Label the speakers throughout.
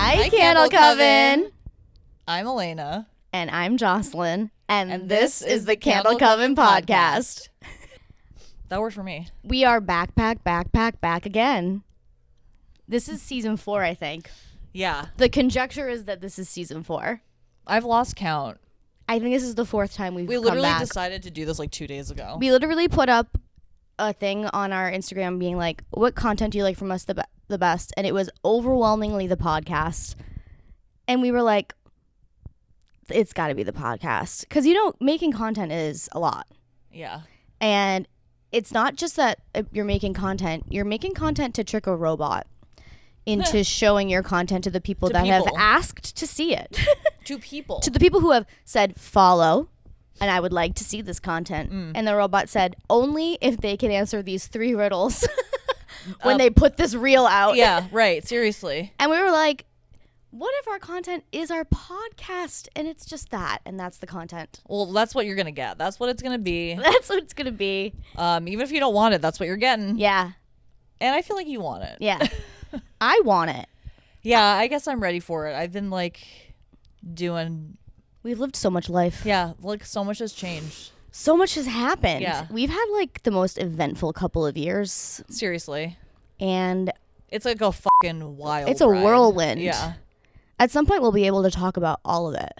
Speaker 1: Hi, Candle Coven.
Speaker 2: I'm Alaina.
Speaker 1: And I'm Jocelyn. And this is the Candle Coven podcast.
Speaker 2: That worked for me.
Speaker 1: We are back again. This is season 4, I think.
Speaker 2: Yeah.
Speaker 1: The conjecture is that this is season 4.
Speaker 2: I've lost count.
Speaker 1: I think this is the 4th time we've come back.
Speaker 2: We literally decided to do this like 2 days ago.
Speaker 1: We literally put up a thing on our Instagram being like, what content do you like from us the best? And it was overwhelmingly the podcast. And we were like, it's got to be the podcast. Because, making content is a lot.
Speaker 2: Yeah.
Speaker 1: And it's not just that you're making content to trick a robot into showing your content to the people have asked to see it.
Speaker 2: To people.
Speaker 1: To the people who have said follow, and I would like to see this content. And the robot said, only if they can answer these 3 riddles when they put this reel out.
Speaker 2: Yeah, right. Seriously.
Speaker 1: And we were like, what if our content is our podcast and it's just that, and that's the content?
Speaker 2: Well, that's what you're going to get. That's what it's going to be.
Speaker 1: That's what it's going to be.
Speaker 2: Even if you don't want it, that's what you're getting.
Speaker 1: Yeah.
Speaker 2: And I feel like you want it.
Speaker 1: Yeah. I want it.
Speaker 2: Yeah, I guess I'm ready for it. I've been doing...
Speaker 1: We've lived so much life.
Speaker 2: Yeah, so much has changed.
Speaker 1: So much has happened.
Speaker 2: Yeah.
Speaker 1: We've had the most eventful couple of years.
Speaker 2: Seriously.
Speaker 1: And...
Speaker 2: it's like a fucking wild
Speaker 1: It's a
Speaker 2: ride.
Speaker 1: whirlwind.
Speaker 2: Yeah.
Speaker 1: At some point, we'll be able to talk about all of it.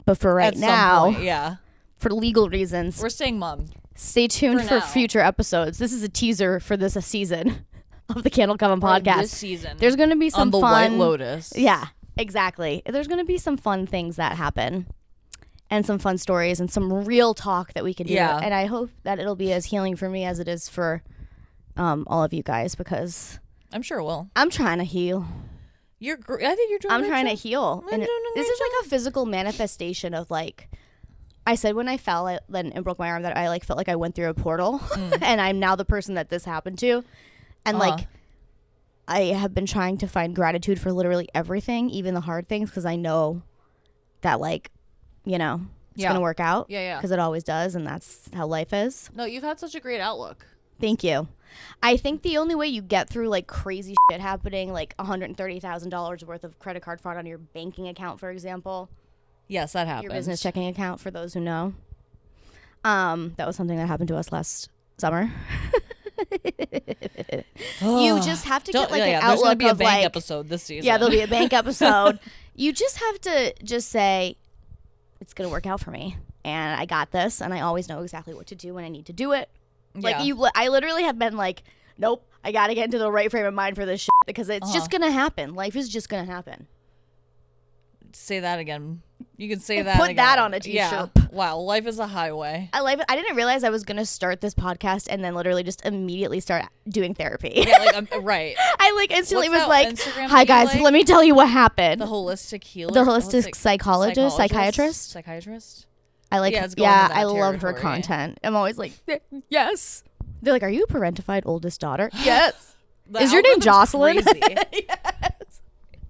Speaker 1: But for right
Speaker 2: At
Speaker 1: now,
Speaker 2: some point, yeah.
Speaker 1: For legal reasons,
Speaker 2: We're staying mum.
Speaker 1: Stay tuned for future episodes. This is a teaser for this season of the Candle Coven podcast.
Speaker 2: This season.
Speaker 1: There's going to be some
Speaker 2: on the
Speaker 1: fun...
Speaker 2: White Lotus.
Speaker 1: Yeah, exactly. There's going to be some fun things that happen. And some fun stories and some real talk that we can do.
Speaker 2: Yeah.
Speaker 1: And I hope that it'll be as healing for me as it is for all of you guys, because...
Speaker 2: I'm sure it will.
Speaker 1: I'm trying to heal.
Speaker 2: I think you're doing
Speaker 1: I'm trying to heal. And this is a physical manifestation of I said when I fell and broke my arm that I felt like I went through a portal and I'm now the person that this happened to. And I have been trying to find gratitude for literally everything, even the hard things, because I know that it's going to work out.
Speaker 2: Yeah.
Speaker 1: Because it always does, and that's how life is.
Speaker 2: No, you've had such a great outlook.
Speaker 1: Thank you. I think the only way you get through crazy shit happening, $130,000 worth of credit card fraud on your banking account, for example.
Speaker 2: Yes, that happened.
Speaker 1: Your business checking account, for those who know. That was something that happened to us last summer. You just have to get an outlook.
Speaker 2: There's gonna be a
Speaker 1: of
Speaker 2: bank episode this season.
Speaker 1: Yeah, there'll be a bank episode. You just have to just say, it's gonna work out for me, and I got this, and I always know exactly what to do when I need to do it. I literally have been nope, I gotta get into the right frame of mind for this shit, because it's just gonna happen. Life is just gonna happen.
Speaker 2: Say that again. You can say that
Speaker 1: Put
Speaker 2: again.
Speaker 1: that on a t-shirt.
Speaker 2: Yeah. Wow, life is a highway.
Speaker 1: I didn't realize I was gonna start this podcast and then literally just immediately start doing therapy.
Speaker 2: Yeah, right.
Speaker 1: I instantly
Speaker 2: What's
Speaker 1: was
Speaker 2: Instagram
Speaker 1: hi guys, let me tell you what happened.
Speaker 2: The holistic healer.
Speaker 1: The holistic psychiatrist.
Speaker 2: Psychiatrist.
Speaker 1: I I love her content. I'm always yes. They're are you a parentified oldest daughter? Yes. Is your name Jocelyn?
Speaker 2: Yes.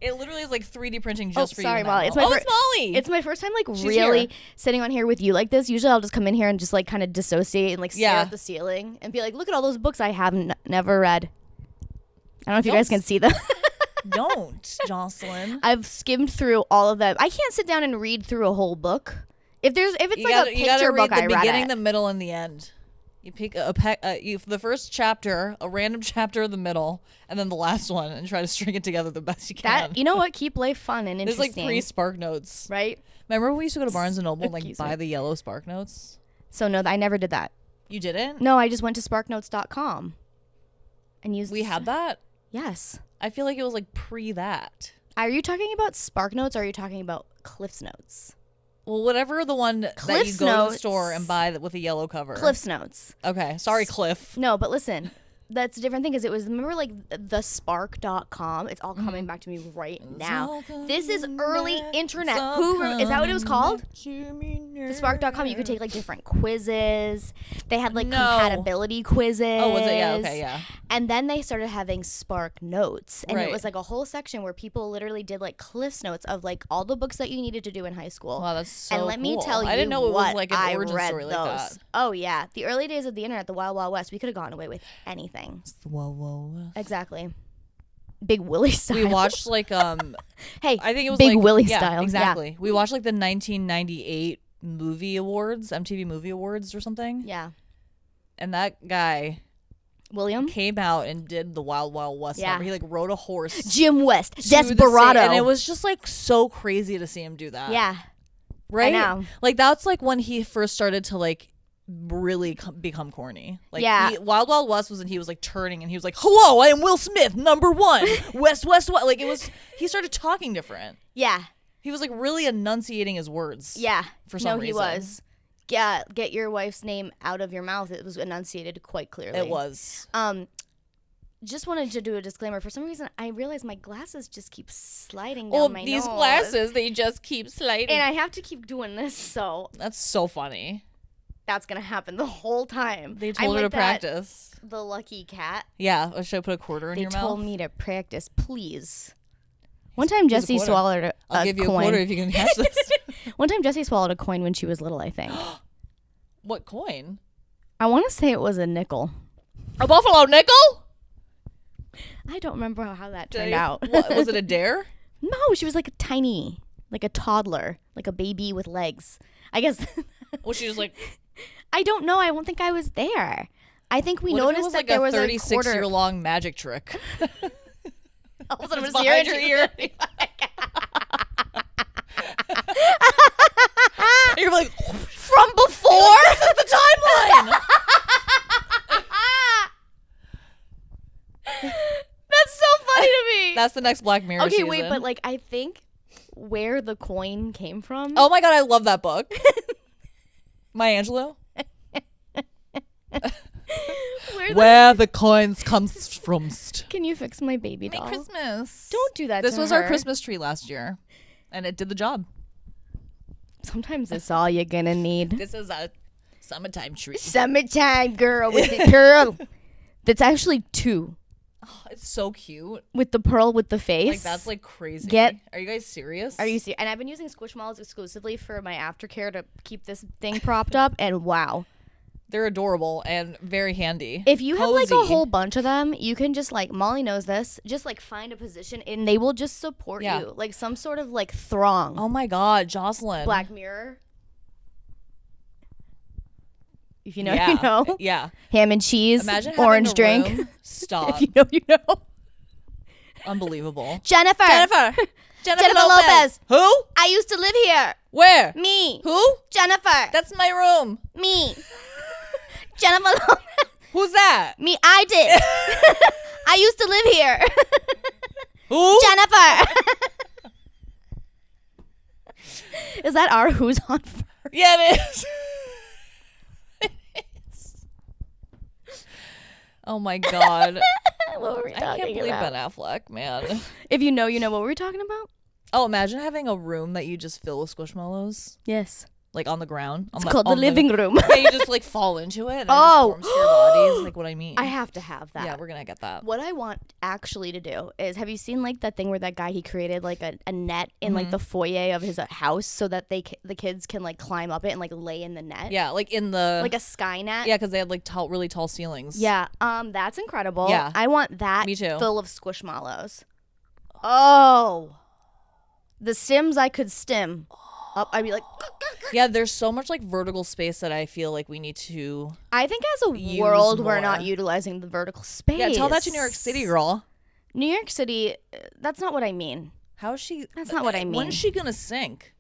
Speaker 2: It literally is 3D printing just for you.
Speaker 1: Sorry, Molly. It's
Speaker 2: Molly.
Speaker 1: It's my first time really sitting on here with you like this. Usually I'll just come in here and just kind of dissociate and stare at the ceiling and be look at all those books I have never read. I don't know if you guys can see them.
Speaker 2: Don't, Jocelyn.
Speaker 1: I've skimmed through all of them. I can't sit down and read through a whole book. If it's a picture book, I read it.
Speaker 2: The beginning, the middle, and the end. You pick the first chapter, a random chapter in the middle, and then the last one, and try to string it together the best you can.
Speaker 1: You know what? Keep life fun and interesting.
Speaker 2: There's pre-SparkNotes.
Speaker 1: Right?
Speaker 2: Remember when we used to go to Barnes & Noble and buy the yellow SparkNotes?
Speaker 1: So no, I never did that.
Speaker 2: You didn't?
Speaker 1: No, I just went to SparkNotes.com and used...
Speaker 2: We had that?
Speaker 1: Yes.
Speaker 2: I feel like it was pre that.
Speaker 1: Are you talking about SparkNotes or are you talking about Cliff's Notes?
Speaker 2: Well, whatever the one that you go to the store and buy with a yellow cover.
Speaker 1: Cliff's Notes.
Speaker 2: Okay. Sorry, Cliff.
Speaker 1: No, but listen. That's a different thing because it was, remember the spark.com? It's all coming back to me right now. This is early internet. Is that what it was called? The spark.com, you could take different quizzes. They had compatibility quizzes.
Speaker 2: Oh, was it? Yeah, okay, yeah.
Speaker 1: And then they started having SparkNotes. And it was a whole section where people literally did Cliff's Notes of all the books that you needed to do in high school.
Speaker 2: Wow, that's so
Speaker 1: cool. And let me tell you,
Speaker 2: I didn't know it was an origin
Speaker 1: read
Speaker 2: story like that.
Speaker 1: Oh, yeah. The early days of the internet, the Wild Wild West, we could have gone away with anything.
Speaker 2: Whoa.
Speaker 1: Exactly. Big Willie style.
Speaker 2: We watched like
Speaker 1: hey,
Speaker 2: I think it was
Speaker 1: Big
Speaker 2: like,
Speaker 1: Willie
Speaker 2: yeah,
Speaker 1: style.
Speaker 2: Exactly. We watched like the 1998 movie awards, MTV Movie Awards or something.
Speaker 1: Yeah.
Speaker 2: And that guy
Speaker 1: William
Speaker 2: came out and did the Wild Wild West number. He like rode a horse.
Speaker 1: Jim West,
Speaker 2: to
Speaker 1: Desperado.
Speaker 2: and it was just like so crazy to see him do that.
Speaker 1: Yeah.
Speaker 2: Right?
Speaker 1: I know.
Speaker 2: Like that's like when he first started to like really become corny. Like Wild Wild West was, and he was like turning and he was like, "Hello, I am Will Smith, number 1. West. Like it was, he started talking different.
Speaker 1: Yeah.
Speaker 2: He was like really enunciating his words.
Speaker 1: Yeah.
Speaker 2: For some reason.
Speaker 1: He was. Yeah, get your wife's name out of your mouth. It was enunciated quite clearly.
Speaker 2: It was.
Speaker 1: Just wanted to do a disclaimer. For some reason, I realized my glasses just keep sliding down my
Speaker 2: these
Speaker 1: nose.
Speaker 2: glasses, they just keep sliding.
Speaker 1: And I have to keep doing this, so.
Speaker 2: That's so funny.
Speaker 1: That's going to happen the whole time.
Speaker 2: They told her to practice.
Speaker 1: The lucky cat.
Speaker 2: Yeah. Or should I put a quarter in your mouth?
Speaker 1: They told me to practice, please. One time Jessie swallowed a
Speaker 2: I'll give you
Speaker 1: coin.
Speaker 2: a quarter if you can catch this.
Speaker 1: One time Jessie swallowed a coin when she was little, I think.
Speaker 2: What coin?
Speaker 1: I want to say it was a nickel.
Speaker 2: A buffalo nickel?
Speaker 1: I don't remember how that turned out.
Speaker 2: What, was it a dare?
Speaker 1: No, she was like a tiny, like a toddler, like a baby with legs. I guess.
Speaker 2: Was she just like?
Speaker 1: I don't know. I don't think I was there. I think we noticed
Speaker 2: was
Speaker 1: that
Speaker 2: like
Speaker 1: there was a
Speaker 2: 36-year-long magic trick.
Speaker 1: All of a sudden it was behind your ear.
Speaker 2: You're like,
Speaker 1: from before?
Speaker 2: This is the timeline.
Speaker 1: That's so funny to me.
Speaker 2: That's the next Black Mirror season.
Speaker 1: Wait, but like I think where the coin came from.
Speaker 2: Oh my god, I love that book. Maya Angelou. Where the coins comes from.
Speaker 1: Can you fix my baby doll?
Speaker 2: Merry Christmas.
Speaker 1: Don't do that.
Speaker 2: This
Speaker 1: to
Speaker 2: was
Speaker 1: her.
Speaker 2: our Christmas tree last year, and it did the job.
Speaker 1: Sometimes it's all you're gonna need.
Speaker 2: This is a summertime tree.
Speaker 1: Summertime girl with the pearl. That's actually 2.
Speaker 2: Oh, it's so cute.
Speaker 1: With the pearl with the face.
Speaker 2: Like that's like crazy. Are you guys serious?
Speaker 1: Are you serious? And I've been using Squishmallows exclusively for my aftercare to keep this thing propped up, and wow.
Speaker 2: They're adorable and very handy.
Speaker 1: If you have like a whole bunch of them, you can just like, Molly knows this, just like find a position and they will just support you. Like some sort of like throng.
Speaker 2: Oh my God, Jocelyn.
Speaker 1: Black Mirror. If you know, you know.
Speaker 2: Yeah.
Speaker 1: Ham and cheese.
Speaker 2: Imagine
Speaker 1: orange drink.
Speaker 2: Room. Stop.
Speaker 1: If you know, you know.
Speaker 2: Unbelievable.
Speaker 1: Jennifer Lopez.
Speaker 2: Who?
Speaker 1: I used to live here.
Speaker 2: Where?
Speaker 1: Me.
Speaker 2: Who?
Speaker 1: Jennifer.
Speaker 2: That's my room.
Speaker 1: Me. Jennifer Lopez.
Speaker 2: Who's that?
Speaker 1: Me. I did. I used to live here.
Speaker 2: Who?
Speaker 1: Jennifer. Is that our Who's on first?
Speaker 2: Yeah, it is. It is. Oh my God.
Speaker 1: What were we talking
Speaker 2: I can't believe
Speaker 1: about?
Speaker 2: Ben Affleck, man.
Speaker 1: If you know, you know. What were we talking about?
Speaker 2: Oh, imagine having a room that you just fill with Squishmallows.
Speaker 1: Yes.
Speaker 2: Like on the ground.
Speaker 1: It's called the living room.
Speaker 2: Yeah, you just like fall into it and it just forms to your body. Is like what I mean.
Speaker 1: I have to have that.
Speaker 2: Yeah, we're gonna get that.
Speaker 1: What I want actually to do is, have you seen like that thing where that guy, he created like a net in like the foyer of his house so that the kids can like climb up it and like lay in the net?
Speaker 2: Yeah, like in the
Speaker 1: like a sky net.
Speaker 2: Yeah, because they had like really tall ceilings.
Speaker 1: Yeah, that's incredible.
Speaker 2: Yeah,
Speaker 1: I want that.
Speaker 2: Me too.
Speaker 1: Full of Squishmallows. Oh, the Sims I could stim up. I'd be like.
Speaker 2: Yeah, there's so much like vertical space that I feel like we need to.
Speaker 1: I think as a world we're not utilizing the vertical space.
Speaker 2: Yeah, tell that to New York City, girl.
Speaker 1: New York City, that's not what I mean.
Speaker 2: How is she?
Speaker 1: That's not what I mean.
Speaker 2: When is she gonna sink?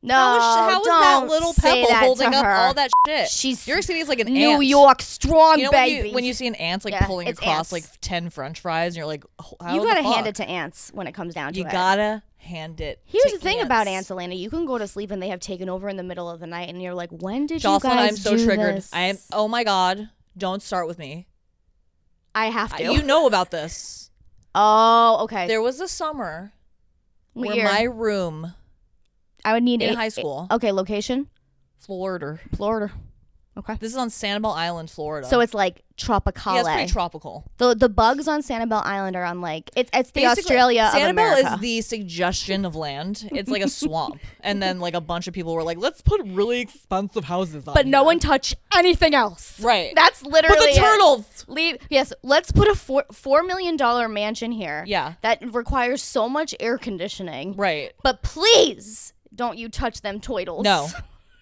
Speaker 1: No,
Speaker 2: how is that little pebble holding up all that shit?
Speaker 1: New
Speaker 2: York City is like an
Speaker 1: New
Speaker 2: ant.
Speaker 1: York strong,
Speaker 2: you know
Speaker 1: baby.
Speaker 2: When you see an ant like pulling across like 10 French fries, and you're like, how
Speaker 1: you gotta hand it to ants when it comes down to it.
Speaker 2: You gotta hand it.
Speaker 1: Here's the thing about ants, Alaina. You can go to sleep and they have taken over in the middle of the night, and you're like, when did
Speaker 2: Jocelyn,
Speaker 1: you guys
Speaker 2: I'm so
Speaker 1: do
Speaker 2: triggered.
Speaker 1: this?
Speaker 2: Oh my God! Don't start with me.
Speaker 1: I have to.
Speaker 2: You know about this.
Speaker 1: Oh, okay.
Speaker 2: There was a summer where
Speaker 1: year?
Speaker 2: my room.
Speaker 1: I would need
Speaker 2: in high school.
Speaker 1: Okay, location.
Speaker 2: Florida.
Speaker 1: Florida. Okay.
Speaker 2: This is on Sanibel Island, Florida.
Speaker 1: So it's like tropical.
Speaker 2: Yeah, it's pretty tropical.
Speaker 1: The bugs on Sanibel Island are on like it's the basically, Australia of
Speaker 2: Sanibel
Speaker 1: America.
Speaker 2: is the suggestion of land. It's like a swamp, and then like a bunch of people were like, "Let's put really expensive houses on."
Speaker 1: But
Speaker 2: here.
Speaker 1: no one touch anything else.
Speaker 2: Right.
Speaker 1: That's literally.
Speaker 2: But the turtles.
Speaker 1: Yes. Let's put a $4 million mansion here.
Speaker 2: Yeah.
Speaker 1: That requires so much air conditioning.
Speaker 2: Right.
Speaker 1: But please don't you touch them toidles.
Speaker 2: No.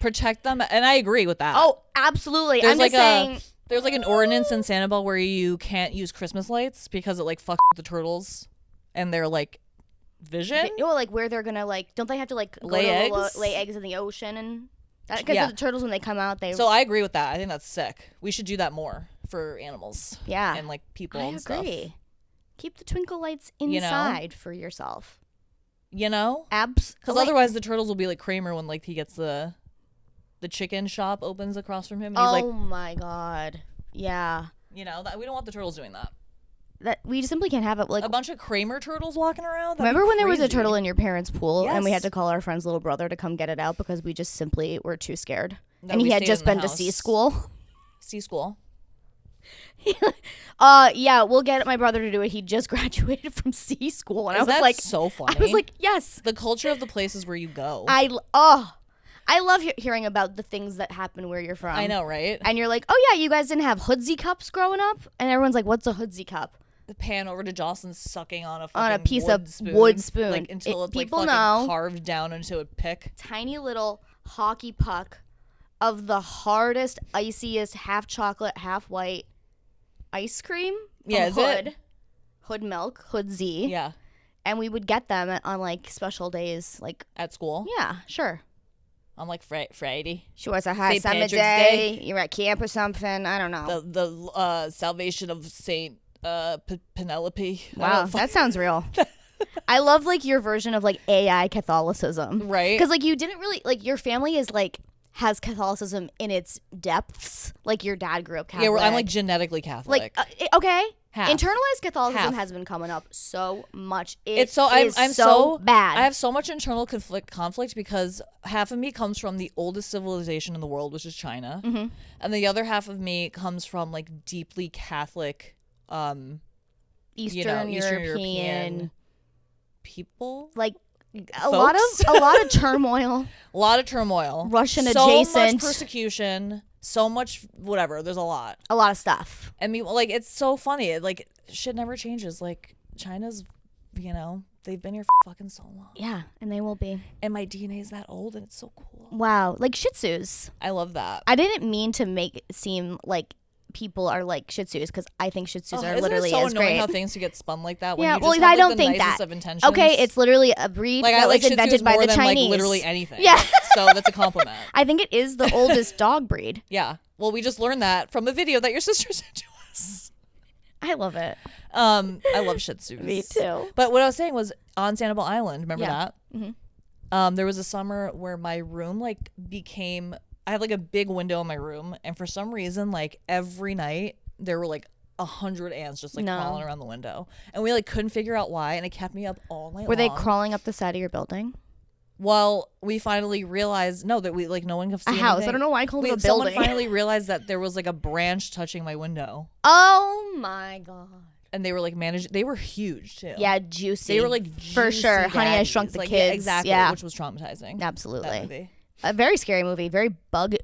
Speaker 2: Protect them, and I agree with that.
Speaker 1: Oh, absolutely.
Speaker 2: There's
Speaker 1: I'm
Speaker 2: like
Speaker 1: just saying.
Speaker 2: There's like an ordinance in Sanibel where you can't use Christmas lights because it like fucks with the turtles and their like vision.
Speaker 1: Like where they're gonna like, don't they have to like
Speaker 2: lay eggs?
Speaker 1: Lay eggs in the ocean and because the turtles when they come out they.
Speaker 2: So I agree with that. I think that's sick. We should do that more for animals.
Speaker 1: Yeah.
Speaker 2: And like people
Speaker 1: I
Speaker 2: and
Speaker 1: agree.
Speaker 2: stuff.
Speaker 1: Keep the twinkle lights inside for yourself.
Speaker 2: You know?
Speaker 1: Because
Speaker 2: otherwise the turtles will be like Kramer when like he gets the chicken shop opens across from him. And he's like,
Speaker 1: oh my God. Yeah.
Speaker 2: You know, we don't want the turtles doing that.
Speaker 1: That we simply can't have it like
Speaker 2: a bunch of Kramer turtles walking around.
Speaker 1: Remember when there was a turtle in your parents' pool and we
Speaker 2: Yes.
Speaker 1: had to call our friend's little brother to come get it out because we just simply were too scared.
Speaker 2: No,
Speaker 1: and he
Speaker 2: we
Speaker 1: had
Speaker 2: stayed
Speaker 1: just
Speaker 2: in the
Speaker 1: been to
Speaker 2: house.
Speaker 1: C school.
Speaker 2: C school.
Speaker 1: Yeah, we'll get my brother to do it. He just graduated from C school, and I was
Speaker 2: That's
Speaker 1: like,
Speaker 2: so funny.
Speaker 1: I was like, yes.
Speaker 2: The culture of the places where you go.
Speaker 1: I love hearing about the things that happen where you're from.
Speaker 2: I know, right?
Speaker 1: And you're like, oh yeah, you guys didn't have hoodsie cups growing up, and everyone's like, what's a hoodsie cup?
Speaker 2: Pan over to Jocelyn sucking on a
Speaker 1: piece
Speaker 2: wood
Speaker 1: of
Speaker 2: spoon,
Speaker 1: wood spoon.
Speaker 2: like until it's like
Speaker 1: people
Speaker 2: fucking
Speaker 1: know.
Speaker 2: carved down into a pick.
Speaker 1: Tiny little hockey puck of the hardest, iciest, half chocolate, half white ice cream. From
Speaker 2: Yeah, is
Speaker 1: Hood.
Speaker 2: it?
Speaker 1: Hood milk, Hood Z.
Speaker 2: Yeah,
Speaker 1: And we would get them on like special days, like
Speaker 2: at school.
Speaker 1: yeah, sure.
Speaker 2: On like Friday.
Speaker 1: Sure, it's a high
Speaker 2: St.
Speaker 1: summer
Speaker 2: Patrick's
Speaker 1: day.
Speaker 2: Day.
Speaker 1: You're at camp or something. I don't know.
Speaker 2: The Salvation of Saint Penelope.
Speaker 1: Wow, that sounds real. I love like your version of like AI Catholicism,
Speaker 2: right?
Speaker 1: Because like you didn't really like your family is like has Catholicism in its depths. Like your dad grew up Catholic.
Speaker 2: Yeah, I'm like genetically Catholic.
Speaker 1: Like okay,
Speaker 2: Half.
Speaker 1: internalized Catholicism
Speaker 2: Half.
Speaker 1: has been coming up so much.
Speaker 2: I'm
Speaker 1: so bad.
Speaker 2: I have so much internal conflict because half of me comes from the oldest civilization in the world, which is China, and the other half of me comes from like deeply Catholic,
Speaker 1: Eastern European
Speaker 2: people,
Speaker 1: like a lot of turmoil.
Speaker 2: A lot of turmoil,
Speaker 1: Russian
Speaker 2: so
Speaker 1: adjacent,
Speaker 2: much persecution, so much whatever. There's a lot
Speaker 1: of stuff.
Speaker 2: I mean, like it's so funny. Like shit never changes. Like China's, they've been here for fucking so long.
Speaker 1: Yeah, and they will be.
Speaker 2: And my DNA is that old, and it's so cool.
Speaker 1: Wow, like Shih Tzus.
Speaker 2: I love that.
Speaker 1: I didn't mean to make it seem like people are like Shih Tzus because I think Shih Tzus are literally
Speaker 2: so
Speaker 1: as
Speaker 2: annoying
Speaker 1: great.
Speaker 2: how things get spun like that. When
Speaker 1: Yeah,
Speaker 2: you
Speaker 1: well,
Speaker 2: just have,
Speaker 1: I
Speaker 2: like,
Speaker 1: don't
Speaker 2: the
Speaker 1: think
Speaker 2: nicest
Speaker 1: that.
Speaker 2: of intentions.
Speaker 1: Okay, it's literally a breed
Speaker 2: like,
Speaker 1: that
Speaker 2: I like
Speaker 1: was invented by
Speaker 2: more
Speaker 1: the
Speaker 2: than,
Speaker 1: Chinese.
Speaker 2: Like, literally anything.
Speaker 1: Yeah,
Speaker 2: so that's a compliment.
Speaker 1: I think it is the oldest dog breed.
Speaker 2: Yeah. Well, we just learned that from a video that your sister sent to us.
Speaker 1: I love it.
Speaker 2: I love Shih Tzus.
Speaker 1: Me too.
Speaker 2: But what I was saying was on Sanibel Island. Remember
Speaker 1: Yeah.
Speaker 2: that?
Speaker 1: Mm-hmm.
Speaker 2: There was a summer where my room like became. I had like a big window in my room, and for some reason, like every night there were like 100 ants just like crawling around the window, and we like couldn't figure out why, and it kept me up all night.
Speaker 1: Were they crawling up the side of your building?
Speaker 2: Well, we finally realized that we like no one could see
Speaker 1: A house.
Speaker 2: anything.
Speaker 1: I don't know why I called it a
Speaker 2: Someone
Speaker 1: building.
Speaker 2: finally realized that there was like a branch touching my window,
Speaker 1: Oh my god.
Speaker 2: and they were like managed. They were huge too.
Speaker 1: Yeah, juicy.
Speaker 2: They were like
Speaker 1: for sure.
Speaker 2: juicy
Speaker 1: Honey, I
Speaker 2: daddies.
Speaker 1: Shrunk the
Speaker 2: like,
Speaker 1: Kids.
Speaker 2: Yeah, exactly.
Speaker 1: Yeah.
Speaker 2: Which was traumatizing. That
Speaker 1: Absolutely.
Speaker 2: movie.
Speaker 1: A very scary movie. Very bug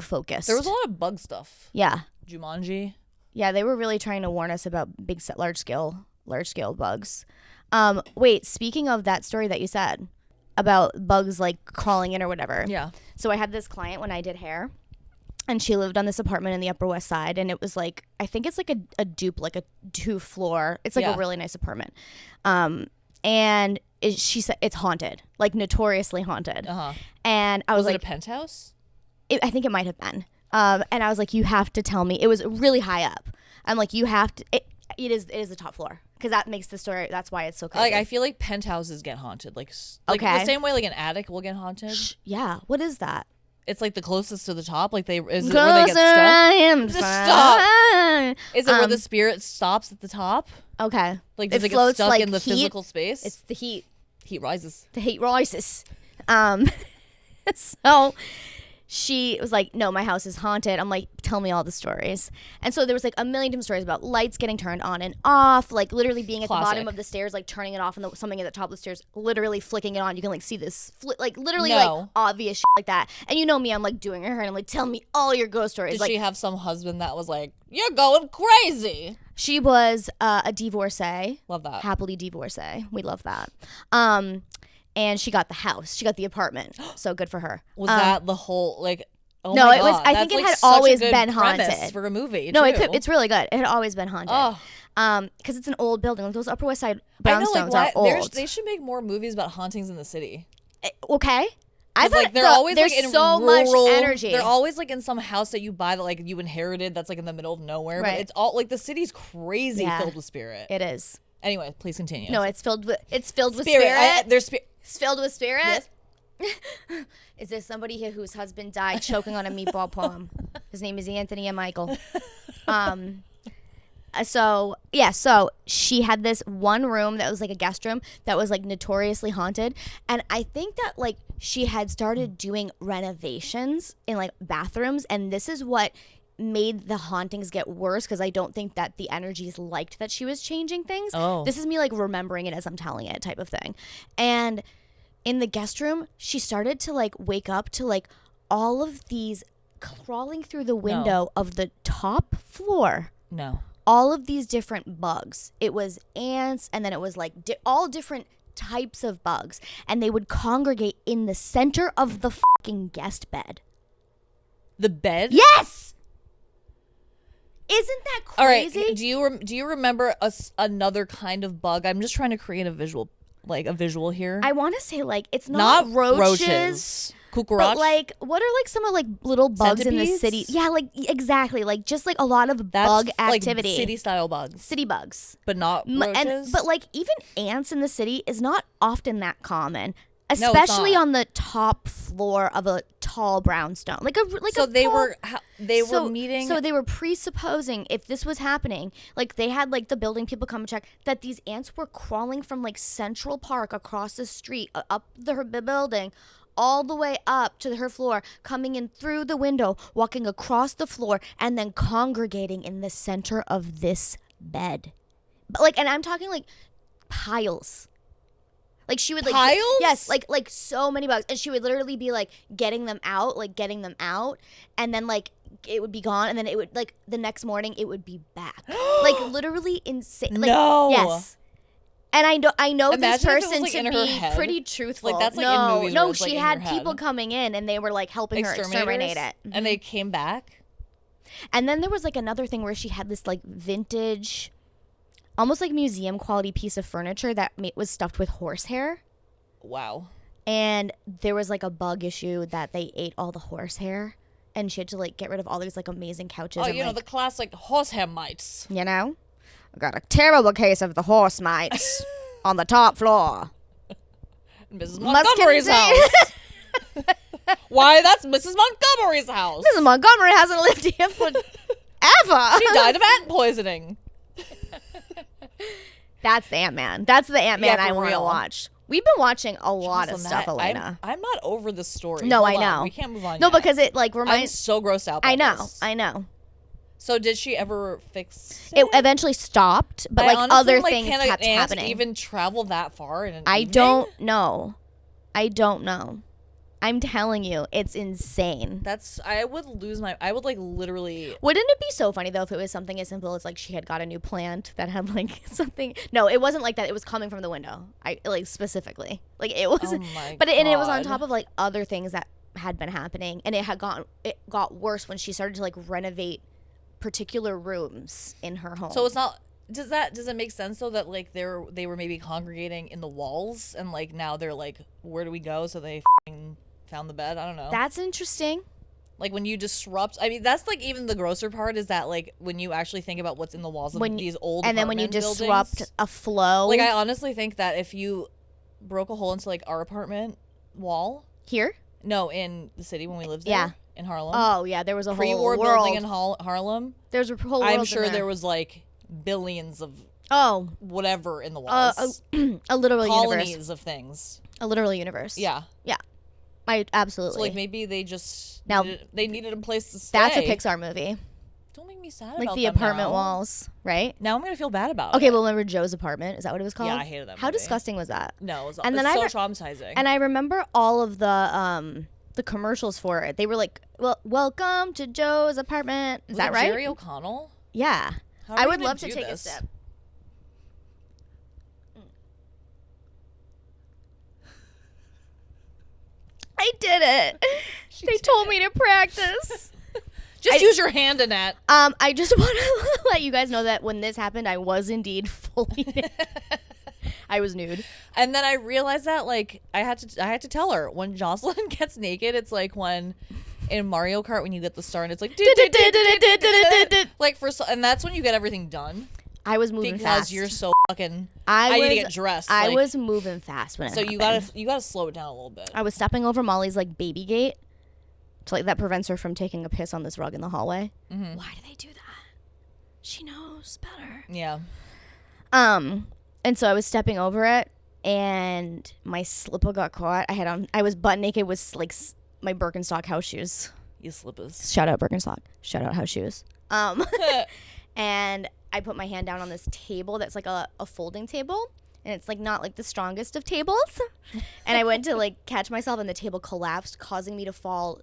Speaker 1: focused.
Speaker 2: There was a lot of bug stuff.
Speaker 1: Yeah.
Speaker 2: Jumanji.
Speaker 1: Yeah, they were really trying to warn us about large scale bugs. Wait, speaking of that story that you said about bugs like crawling in or whatever.
Speaker 2: Yeah.
Speaker 1: So I had this client when I did hair, and she lived on this apartment in the Upper West Side, and it was like, I think it's like a dupe, like a 2-floor. It's like a really nice apartment. And she said it's haunted, like notoriously haunted. And I was like,
Speaker 2: it a penthouse?
Speaker 1: I think it might have been. And I was like, you have to tell me. It was really high up. I'm like, you have to. It is the top floor because that makes the story. That's why it's so crazy.
Speaker 2: Like I feel like penthouses get haunted, like
Speaker 1: Okay.
Speaker 2: the same way like an attic will get haunted.
Speaker 1: Yeah. What is that?
Speaker 2: It's like the closest to the top. Like is it where they
Speaker 1: Closer
Speaker 2: get
Speaker 1: I
Speaker 2: stuck?
Speaker 1: am
Speaker 2: Just
Speaker 1: fine.
Speaker 2: Is it where the spirit stops at the top?
Speaker 1: Okay.
Speaker 2: Like does it get
Speaker 1: floats
Speaker 2: stuck
Speaker 1: like
Speaker 2: in the
Speaker 1: heat.
Speaker 2: physical space?
Speaker 1: It's the heat.
Speaker 2: Heat rises.
Speaker 1: The heat rises. So she was like, no, my house is haunted. I'm like, tell me all the stories. And so there was like a million different stories about lights getting turned on and off, like literally being at the bottom of the stairs, like turning it off, and something at the top of the stairs, literally flicking it on. You can like see this, like literally like obvious shit like that. And you know me, I'm like doing her, and I'm like, tell me all your ghost stories.
Speaker 2: Did
Speaker 1: like,
Speaker 2: she have some husband that was like, you're going crazy?
Speaker 1: She was a divorcee.
Speaker 2: Love that.
Speaker 1: Happily divorcee. We love that. And she got the house. She got the apartment. So good for her.
Speaker 2: Was that the whole like? Oh
Speaker 1: no,
Speaker 2: my
Speaker 1: it was.
Speaker 2: God.
Speaker 1: I think it had always been haunted
Speaker 2: for a movie.
Speaker 1: No,
Speaker 2: too.
Speaker 1: it's really good. It had always been haunted.
Speaker 2: Oh.
Speaker 1: Because it's an old building. Like those Upper West Side brownstones are old.
Speaker 2: They should make more movies about hauntings in the city.
Speaker 1: Okay. I thought
Speaker 2: like they're always
Speaker 1: there's
Speaker 2: like in
Speaker 1: so
Speaker 2: rural,
Speaker 1: much energy.
Speaker 2: They're always like in some house that you buy that like you inherited that's like in the middle of nowhere.
Speaker 1: Right.
Speaker 2: But it's all like the city's crazy filled with spirit.
Speaker 1: It is.
Speaker 2: Anyway, please continue.
Speaker 1: No, it's filled with spirit.
Speaker 2: There's
Speaker 1: It's filled with spirit.
Speaker 2: Yes.
Speaker 1: Is there somebody here whose husband died choking on a meatball palm? His name is Anthony and Michael. So she had this one room that was like a guest room that was like notoriously haunted, and I think that like she had started doing renovations in like bathrooms, and this is what made the hauntings get worse, because I don't think that the energies liked that she was changing things. This is me like remembering it as I'm telling it type of thing. And in the guest room, she started to like wake up to like all of these crawling through the window of the top floor. All of these different bugs. It was ants, and then it was like all different types of bugs, and they would congregate in the center of the fucking guest bed.
Speaker 2: The bed?
Speaker 1: Yes. Isn't that crazy?
Speaker 2: All right. Do you remember another kind of bug? I'm just trying to create a visual here.
Speaker 1: I want to say like it's not roaches.
Speaker 2: Cucaracha?
Speaker 1: But like, what are like some of like little bugs
Speaker 2: Centipedes?
Speaker 1: in the city? Yeah, like exactly, like just like a lot of bug activity.
Speaker 2: Like city style bugs.
Speaker 1: City bugs.
Speaker 2: But not roaches.
Speaker 1: But like even ants in the city is not often that common, especially on the top floor of a tall brownstone. They were meeting. So they were presupposing if this was happening, like they had like the building people come and check that these ants were crawling from like Central Park across the street up the building, all the way up to her floor, coming in through the window, walking across the floor, and then congregating in the center of this bed. But like, and I'm talking like piles. Like she would like
Speaker 2: piles?
Speaker 1: Yes, like so many bugs, and she would literally be like getting them out, and then like it would be gone, and then it would like the next morning it would be back. Like literally insane. Like,
Speaker 2: no.
Speaker 1: Yes. And I know
Speaker 2: Imagine
Speaker 1: this person
Speaker 2: like,
Speaker 1: to be pretty truthful.
Speaker 2: Like that's like in movies.
Speaker 1: No,
Speaker 2: she
Speaker 1: like, had people coming in and they were like helping her exterminate it. Mm-hmm.
Speaker 2: And they came back.
Speaker 1: And then there was like another thing where she had this like vintage, almost like museum quality piece of furniture that was stuffed with horsehair.
Speaker 2: Wow.
Speaker 1: And there was like a bug issue that they ate all the horsehair, and she had to like get rid of all these like amazing couches.
Speaker 2: Oh,
Speaker 1: and,
Speaker 2: you know, the classic horsehair mites.
Speaker 1: You know? I got a terrible case of the horse mites on the top floor.
Speaker 2: Mrs. Montgomery's house. Why, that's Mrs. Montgomery's house.
Speaker 1: Mrs. Montgomery hasn't lived here forever.
Speaker 2: She died of ant poisoning.
Speaker 1: That's the Ant-Man. That's the Ant-Man I want to watch. We've been watching a lot of stuff, Alaina.
Speaker 2: I'm not over this story.
Speaker 1: No,
Speaker 2: Hold
Speaker 1: I know.
Speaker 2: On. We can't move on
Speaker 1: No,
Speaker 2: yet.
Speaker 1: because it like reminds...
Speaker 2: I'm so grossed out by
Speaker 1: I know.
Speaker 2: So did she ever fix
Speaker 1: it? It eventually stopped, but like other things kept
Speaker 2: happening.
Speaker 1: happening.
Speaker 2: Even travel that far in an
Speaker 1: I
Speaker 2: evening?
Speaker 1: don't know. I'm telling you, it's insane.
Speaker 2: I would like literally.
Speaker 1: Wouldn't it be so funny though if it was something as simple as like she had got a new plant that had like something? No, it wasn't like that. It was coming from the window. I like specifically like it was.
Speaker 2: Oh my
Speaker 1: but
Speaker 2: God.
Speaker 1: It was on top of like other things that had been happening, and it got worse when she started to like renovate particular rooms in her home.
Speaker 2: So it's not. Does it make sense though that like they were maybe congregating in the walls, and like now they're like, where do we go? So they found the bed. I don't know.
Speaker 1: That's interesting.
Speaker 2: Like when you disrupt, I mean, that's like even the grosser part is that like when you actually think about what's in the walls of these old
Speaker 1: and then when you disrupt a flow.
Speaker 2: Like I honestly think that if you broke a hole into like our apartment wall
Speaker 1: here,
Speaker 2: no, in the city when we lived there,
Speaker 1: yeah,
Speaker 2: in Harlem.
Speaker 1: Oh yeah, there was a
Speaker 2: pre-war
Speaker 1: whole
Speaker 2: building in Harlem.
Speaker 1: There's a whole world.
Speaker 2: I'm sure there was like billions of whatever in the walls.
Speaker 1: A literal
Speaker 2: colonies
Speaker 1: universe
Speaker 2: of things.
Speaker 1: A literal universe.
Speaker 2: Yeah.
Speaker 1: Yeah. Absolutely.
Speaker 2: So like maybe they just needed a place to stay.
Speaker 1: That's a Pixar movie.
Speaker 2: Don't make me sad
Speaker 1: like
Speaker 2: about
Speaker 1: the apartment walls, right?
Speaker 2: Now I'm gonna feel bad about it.
Speaker 1: Okay, well, remember Joe's apartment? Is that what it was called?
Speaker 2: Yeah, I hated that movie.
Speaker 1: How disgusting was that?
Speaker 2: No, it was so traumatizing.
Speaker 1: And I remember all of the commercials for it. They were like, "Well, welcome to Joe's apartment." Is that right?
Speaker 2: Jerry O'Connell?
Speaker 1: Yeah. I would love to take a sip. I did it. They told me to practice.
Speaker 2: Just use your hand, Annette.
Speaker 1: I just want to let you guys know that when this happened, I was indeed fully nude. I was nude.
Speaker 2: And then I realized that like I had to tell her when Jocelyn gets naked, it's like when in Mario Kart when you get the star and it's like like and that's when you get everything done.
Speaker 1: I was moving fast
Speaker 2: because you're so fucking. I need to get dressed.
Speaker 1: I was moving fast when it happened.
Speaker 2: So you gotta slow it down a little bit.
Speaker 1: I was stepping over Molly's like baby gate. So like that prevents her from taking a piss on this rug in the hallway. Mm-hmm. Why do they do that? She knows better.
Speaker 2: Yeah.
Speaker 1: And so I was stepping over it, and my slipper got caught. I was butt naked with like my Birkenstock house shoes.
Speaker 2: You slippers.
Speaker 1: Shout out Birkenstock. Shout out house shoes. And I put my hand down on this table that's like a folding table. And it's like not like the strongest of tables. And I went to like catch myself and the table collapsed, causing me to fall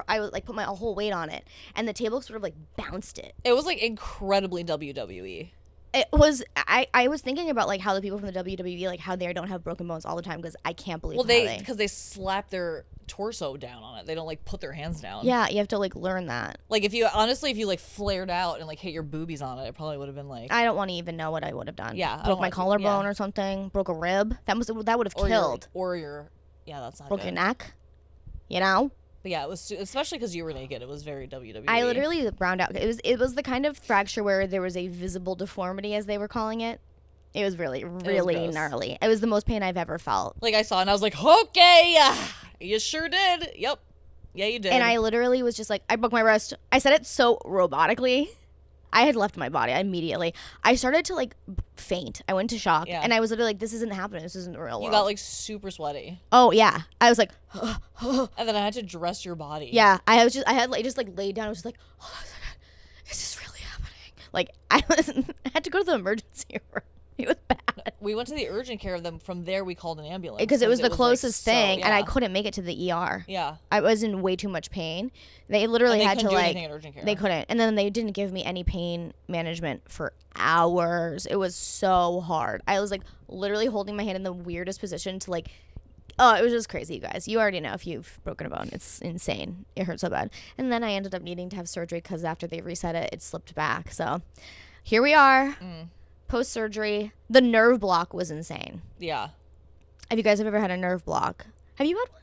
Speaker 1: I would like put my whole weight on it. And the table sort of like bounced it.
Speaker 2: It was like incredibly WWE.
Speaker 1: It was, I was thinking about like how the people from the WWE, like how they don't have broken bones all the time because I can't believe
Speaker 2: because they slap their torso down on it. They don't like put their hands down.
Speaker 1: Yeah, you have to like learn that.
Speaker 2: Like if you like flared out and like hit your boobies on it, it probably would have been like.
Speaker 1: I don't want to even know what I would have done.
Speaker 2: Yeah,
Speaker 1: broke my collarbone or something. Broke a rib. That would have killed.
Speaker 2: That's not
Speaker 1: broke
Speaker 2: good.
Speaker 1: Your neck. You know.
Speaker 2: But yeah, it was especially because you were naked. It was very WWE.
Speaker 1: I literally browned out. It was the kind of fracture where there was a visible deformity, as they were calling it. It was really, really gnarly. It was the most pain I've ever felt.
Speaker 2: Like I saw, and I was like, "Okay, you sure did. Yep, yeah, you did."
Speaker 1: And I literally was just like, I broke my wrist. I said it so robotically. I had left my body immediately. I started to like faint. I went to shock, and I was literally like, "This isn't happening. This isn't the real world."
Speaker 2: You got like super sweaty.
Speaker 1: Oh yeah, I was like,
Speaker 2: and then I had to dress your body.
Speaker 1: Yeah, I had laid down. I was just like, "Oh, is this really happening?" Like I had to go to the emergency room. It was bad.
Speaker 2: We went to the urgent care of them. From there, we called an ambulance
Speaker 1: because it was the closest thing, and I couldn't make it to the ER.
Speaker 2: Yeah,
Speaker 1: I was in way too much pain. They literally had to like.
Speaker 2: They
Speaker 1: couldn't, and then they didn't give me any pain management for hours. It was so hard. I was like literally holding my hand in the weirdest position to like. Oh, it was just crazy, you guys. You already know if you've broken a bone. It's insane. It hurt so bad. And then I ended up needing to have surgery because after they reset it, it slipped back. So here we are. Post-surgery. The nerve block was insane.
Speaker 2: Yeah.
Speaker 1: Have you guys ever had a nerve block? Have you had one?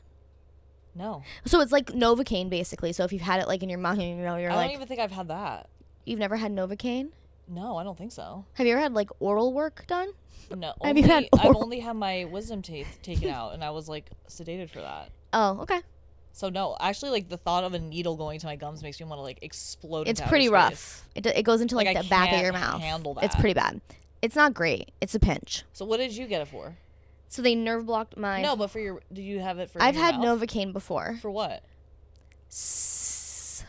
Speaker 2: No.
Speaker 1: So it's like Novocaine, basically. So if you've had it like in your mouth, you're
Speaker 2: I don't even think I've had that.
Speaker 1: You've never had Novocaine?
Speaker 2: No, I don't think so.
Speaker 1: Have you ever had like oral work done?
Speaker 2: No. I've only had my wisdom teeth taken out, and I was like sedated for that.
Speaker 1: Oh, okay.
Speaker 2: So no, actually, like the thought of a needle going to my gums makes me want to like explode.
Speaker 1: It's pretty rough. It goes into like the back of your mouth.
Speaker 2: Handle that.
Speaker 1: It's pretty bad. It's not great. It's a pinch.
Speaker 2: So what did you get it for?
Speaker 1: So they nerve blocked my.
Speaker 2: No, but did you have it for?
Speaker 1: I've had Novocaine before.
Speaker 2: For what?
Speaker 1: Something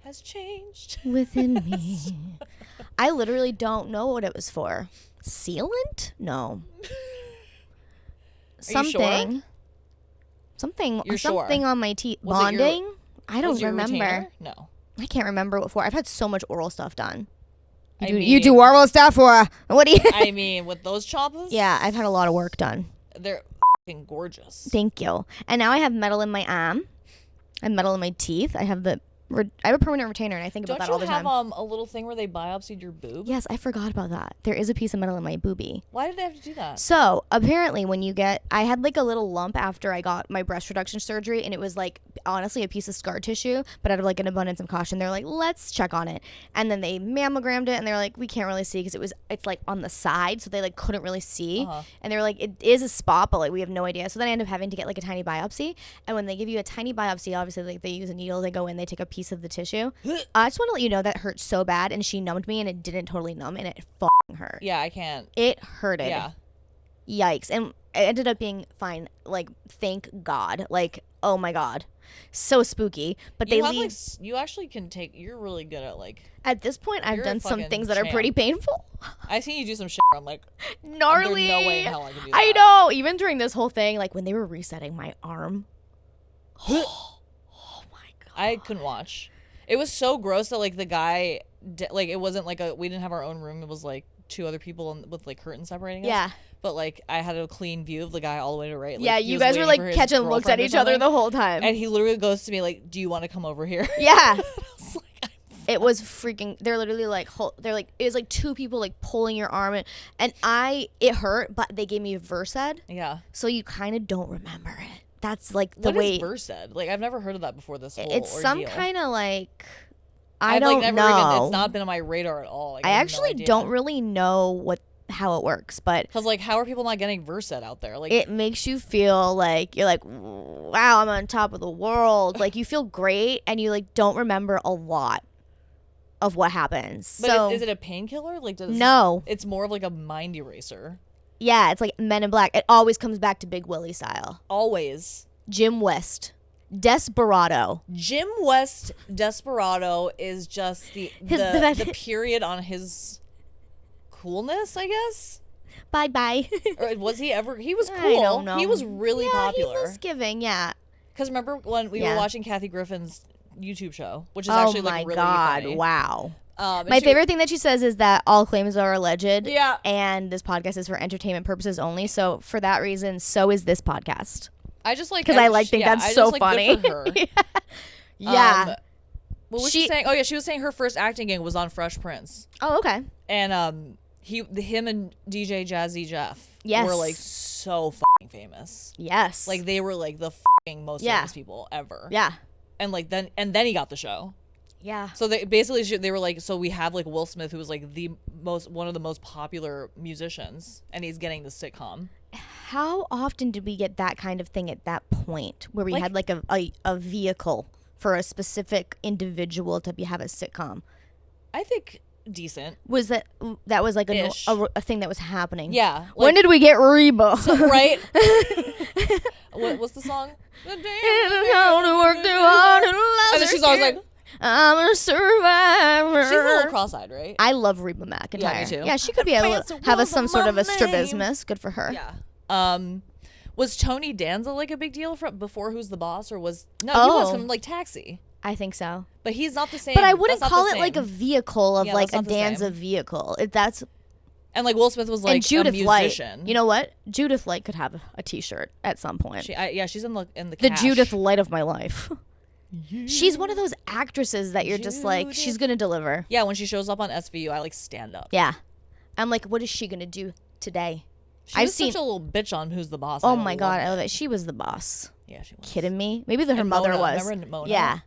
Speaker 2: has changed
Speaker 1: within me. I literally don't know what it was for. Sealant? No. Something.
Speaker 2: Sure?
Speaker 1: Something.
Speaker 2: You're
Speaker 1: something
Speaker 2: sure?
Speaker 1: On my teeth. Bonding? I don't remember.
Speaker 2: Retainer? No.
Speaker 1: I can't remember what for. I've had so much oral stuff done. You do oral stuff or what do you?
Speaker 2: I mean, with those choppers?
Speaker 1: Yeah, I've had a lot of work done.
Speaker 2: They're fucking gorgeous.
Speaker 1: Thank you. And now I have metal in my arm. I have metal in my teeth. I have a permanent retainer, and I think about that all the time.
Speaker 2: Don't you have a little thing where they biopsied your boob?
Speaker 1: Yes, I forgot about that. There is a piece of metal in my boobie.
Speaker 2: Why did they have to do that?
Speaker 1: So, apparently I had like a little lump after I got my breast reduction surgery, and it was like, honestly, a piece of scar tissue, but out of like an abundance of caution, they're like, let's check on it. And then they mammogrammed it, and they're like, we can't really see because it's like on the side, so they like couldn't really see. Uh-huh. And they were like, it is a spot, but like we have no idea. So then I ended up having to get like a tiny biopsy. And when they give you a tiny biopsy, obviously like they use a needle, they go in, they take a piece of the tissue. I just want to let you know that hurt so bad, and she numbed me, and it didn't totally numb, and it fucking hurt.
Speaker 2: Yeah, I can't.
Speaker 1: It hurted.
Speaker 2: Yeah.
Speaker 1: Yikes. And ended up being fine. Like, thank God. Like, oh my God. So spooky. But they leave.
Speaker 2: You actually can take, you're really good at like.
Speaker 1: At this point, I've done some things that are pretty painful.
Speaker 2: I seen you do some shit. I'm like,
Speaker 1: gnarly.
Speaker 2: There's no way in hell I can do that.
Speaker 1: I know. Even during this whole thing, like when they were resetting my arm. Oh my God.
Speaker 2: I couldn't watch. It was so gross that like the guy, like it wasn't like we didn't have our own room. It was like 2 other people with like curtains separating us.
Speaker 1: Yeah.
Speaker 2: But like I had a clean view of the guy all the way to right. Like,
Speaker 1: yeah, you guys were like catching looks at each other the whole time.
Speaker 2: And he literally goes to me like, "Do you want to come over here?"
Speaker 1: Yeah. It was freaking. They're literally like, they're like, it was like 2 people like pulling your arm, and it hurt, but they gave me Versed.
Speaker 2: Yeah.
Speaker 1: So you kind of don't remember it. That's like the
Speaker 2: what
Speaker 1: way.
Speaker 2: What is Versed? Like I've never heard of that before. This whole
Speaker 1: it's
Speaker 2: ordeal.
Speaker 1: some kind of like.
Speaker 2: I've
Speaker 1: don't
Speaker 2: like never
Speaker 1: know.
Speaker 2: Even, it's not been on my radar at all. Like,
Speaker 1: I actually don't really know how it works, but
Speaker 2: because like how are people not getting Versed out there? Like
Speaker 1: it makes you feel like you're like, wow, I'm on top of the world. Like you feel great, and you like don't remember a lot of what happens.
Speaker 2: But
Speaker 1: so
Speaker 2: is it a painkiller? Like
Speaker 1: no,
Speaker 2: it's more of like a mind eraser.
Speaker 1: Yeah, it's like Men in Black. It always comes back to Big Willie style.
Speaker 2: Always.
Speaker 1: Jim West. Desperado.
Speaker 2: Jim West Desperado is just the period on his coolness, I guess.
Speaker 1: Bye.
Speaker 2: Or was he ever? He was cool.
Speaker 1: I don't know.
Speaker 2: He was really popular.
Speaker 1: He was giving, yeah.
Speaker 2: Because remember when we were watching Kathy Griffin's YouTube show, which is actually like really funny.
Speaker 1: Wow. My favorite thing that she says is that all claims are alleged.
Speaker 2: Yeah.
Speaker 1: And this podcast is for entertainment purposes only. So for that reason, so is this podcast.
Speaker 2: I just like
Speaker 1: because I think that's so funny.
Speaker 2: Good for her.
Speaker 1: Yeah.
Speaker 2: What was she saying? Oh yeah, she was saying her first acting gig was on Fresh Prince.
Speaker 1: Oh okay.
Speaker 2: And him and DJ Jazzy Jeff were like so fucking famous.
Speaker 1: Yes.
Speaker 2: Like they were like the fucking most famous people ever.
Speaker 1: Yeah.
Speaker 2: And like then he got the show.
Speaker 1: Yeah.
Speaker 2: So they were like, so we have like Will Smith, who was like one of the most popular musicians, and he's getting the sitcom.
Speaker 1: How often did we get that kind of thing at that point where we had like a vehicle for a specific individual to have a sitcom?
Speaker 2: I think decent.
Speaker 1: Was that was like a thing that was happening?
Speaker 2: Yeah. Like,
Speaker 1: when did we get Reba?
Speaker 2: Right. What's the song? And then she's always like,
Speaker 1: I'm a survivor.
Speaker 2: She's a little cross-eyed, right?
Speaker 1: I love Reba McEntire.
Speaker 2: Yeah, me too.
Speaker 1: Yeah, she could be have some sort of a strabismus. Good for her.
Speaker 2: Yeah. Was Tony Danza like a big deal before Who's the Boss, or was he was from like Taxi?
Speaker 1: I think so.
Speaker 2: But he's not the same.
Speaker 1: But I wouldn't call it like a vehicle of like a Danza vehicle.
Speaker 2: And like Will Smith was like
Speaker 1: Judith
Speaker 2: a musician.
Speaker 1: Light. You know what? Judith Light could have a T-shirt at some point.
Speaker 2: She's in the
Speaker 1: cash. Judith Light of my life. She's one of those actresses that you're just like, she's gonna deliver.
Speaker 2: Yeah, when she shows up on SVU, I like stand up.
Speaker 1: Yeah, I'm like, what is she gonna do today?
Speaker 2: I've seen such a little bitch on Who's the Boss.
Speaker 1: Oh my god, I love it. She was the boss.
Speaker 2: Yeah, she was.
Speaker 1: Kidding me? Maybe her mother
Speaker 2: Mona,
Speaker 1: was.
Speaker 2: Remember Mona?
Speaker 1: Yeah.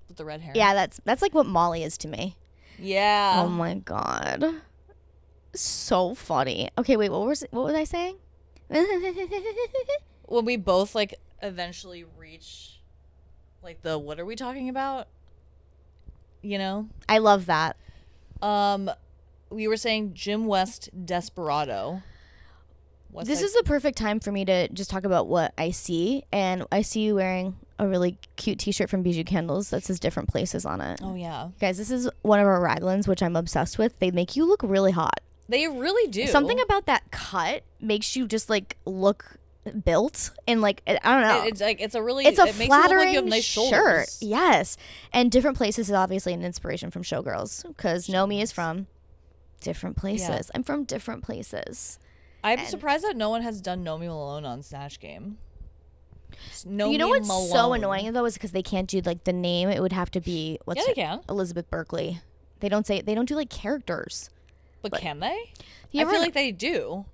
Speaker 2: With the red hair.
Speaker 1: Yeah, that's like what Molly is to me.
Speaker 2: Yeah.
Speaker 1: Oh my god. So funny. Okay, wait, what was I saying?
Speaker 2: When we both like eventually reach like what are we talking about? You know?
Speaker 1: I love that.
Speaker 2: We were saying Jim West Desperado.
Speaker 1: This is the perfect time for me to just talk about what I see. And I see you wearing a really cute t-shirt from Bijou Candles that says different places on it.
Speaker 2: Oh, yeah.
Speaker 1: Guys, this is one of our raglans, which I'm obsessed with. They make you look really hot.
Speaker 2: They really do.
Speaker 1: Something about that cut makes you just like look built and like, I don't know.
Speaker 2: It's like, it's a
Speaker 1: flattering
Speaker 2: makes you look like you have nice
Speaker 1: shirt.
Speaker 2: shoulders.
Speaker 1: Yes. And different places is obviously an inspiration from Showgirls because Nomi is from different places.
Speaker 2: Yeah.
Speaker 1: I'm from different places.
Speaker 2: I'm surprised that no one has done Nomi Malone on Snatch Game. Nomi
Speaker 1: you know what's
Speaker 2: Malone.
Speaker 1: so annoying though is because they can't do like the name. It would have to be
Speaker 2: they can.
Speaker 1: Elizabeth Berkley. They don't do like characters.
Speaker 2: But can they?
Speaker 1: I
Speaker 2: feel like they do.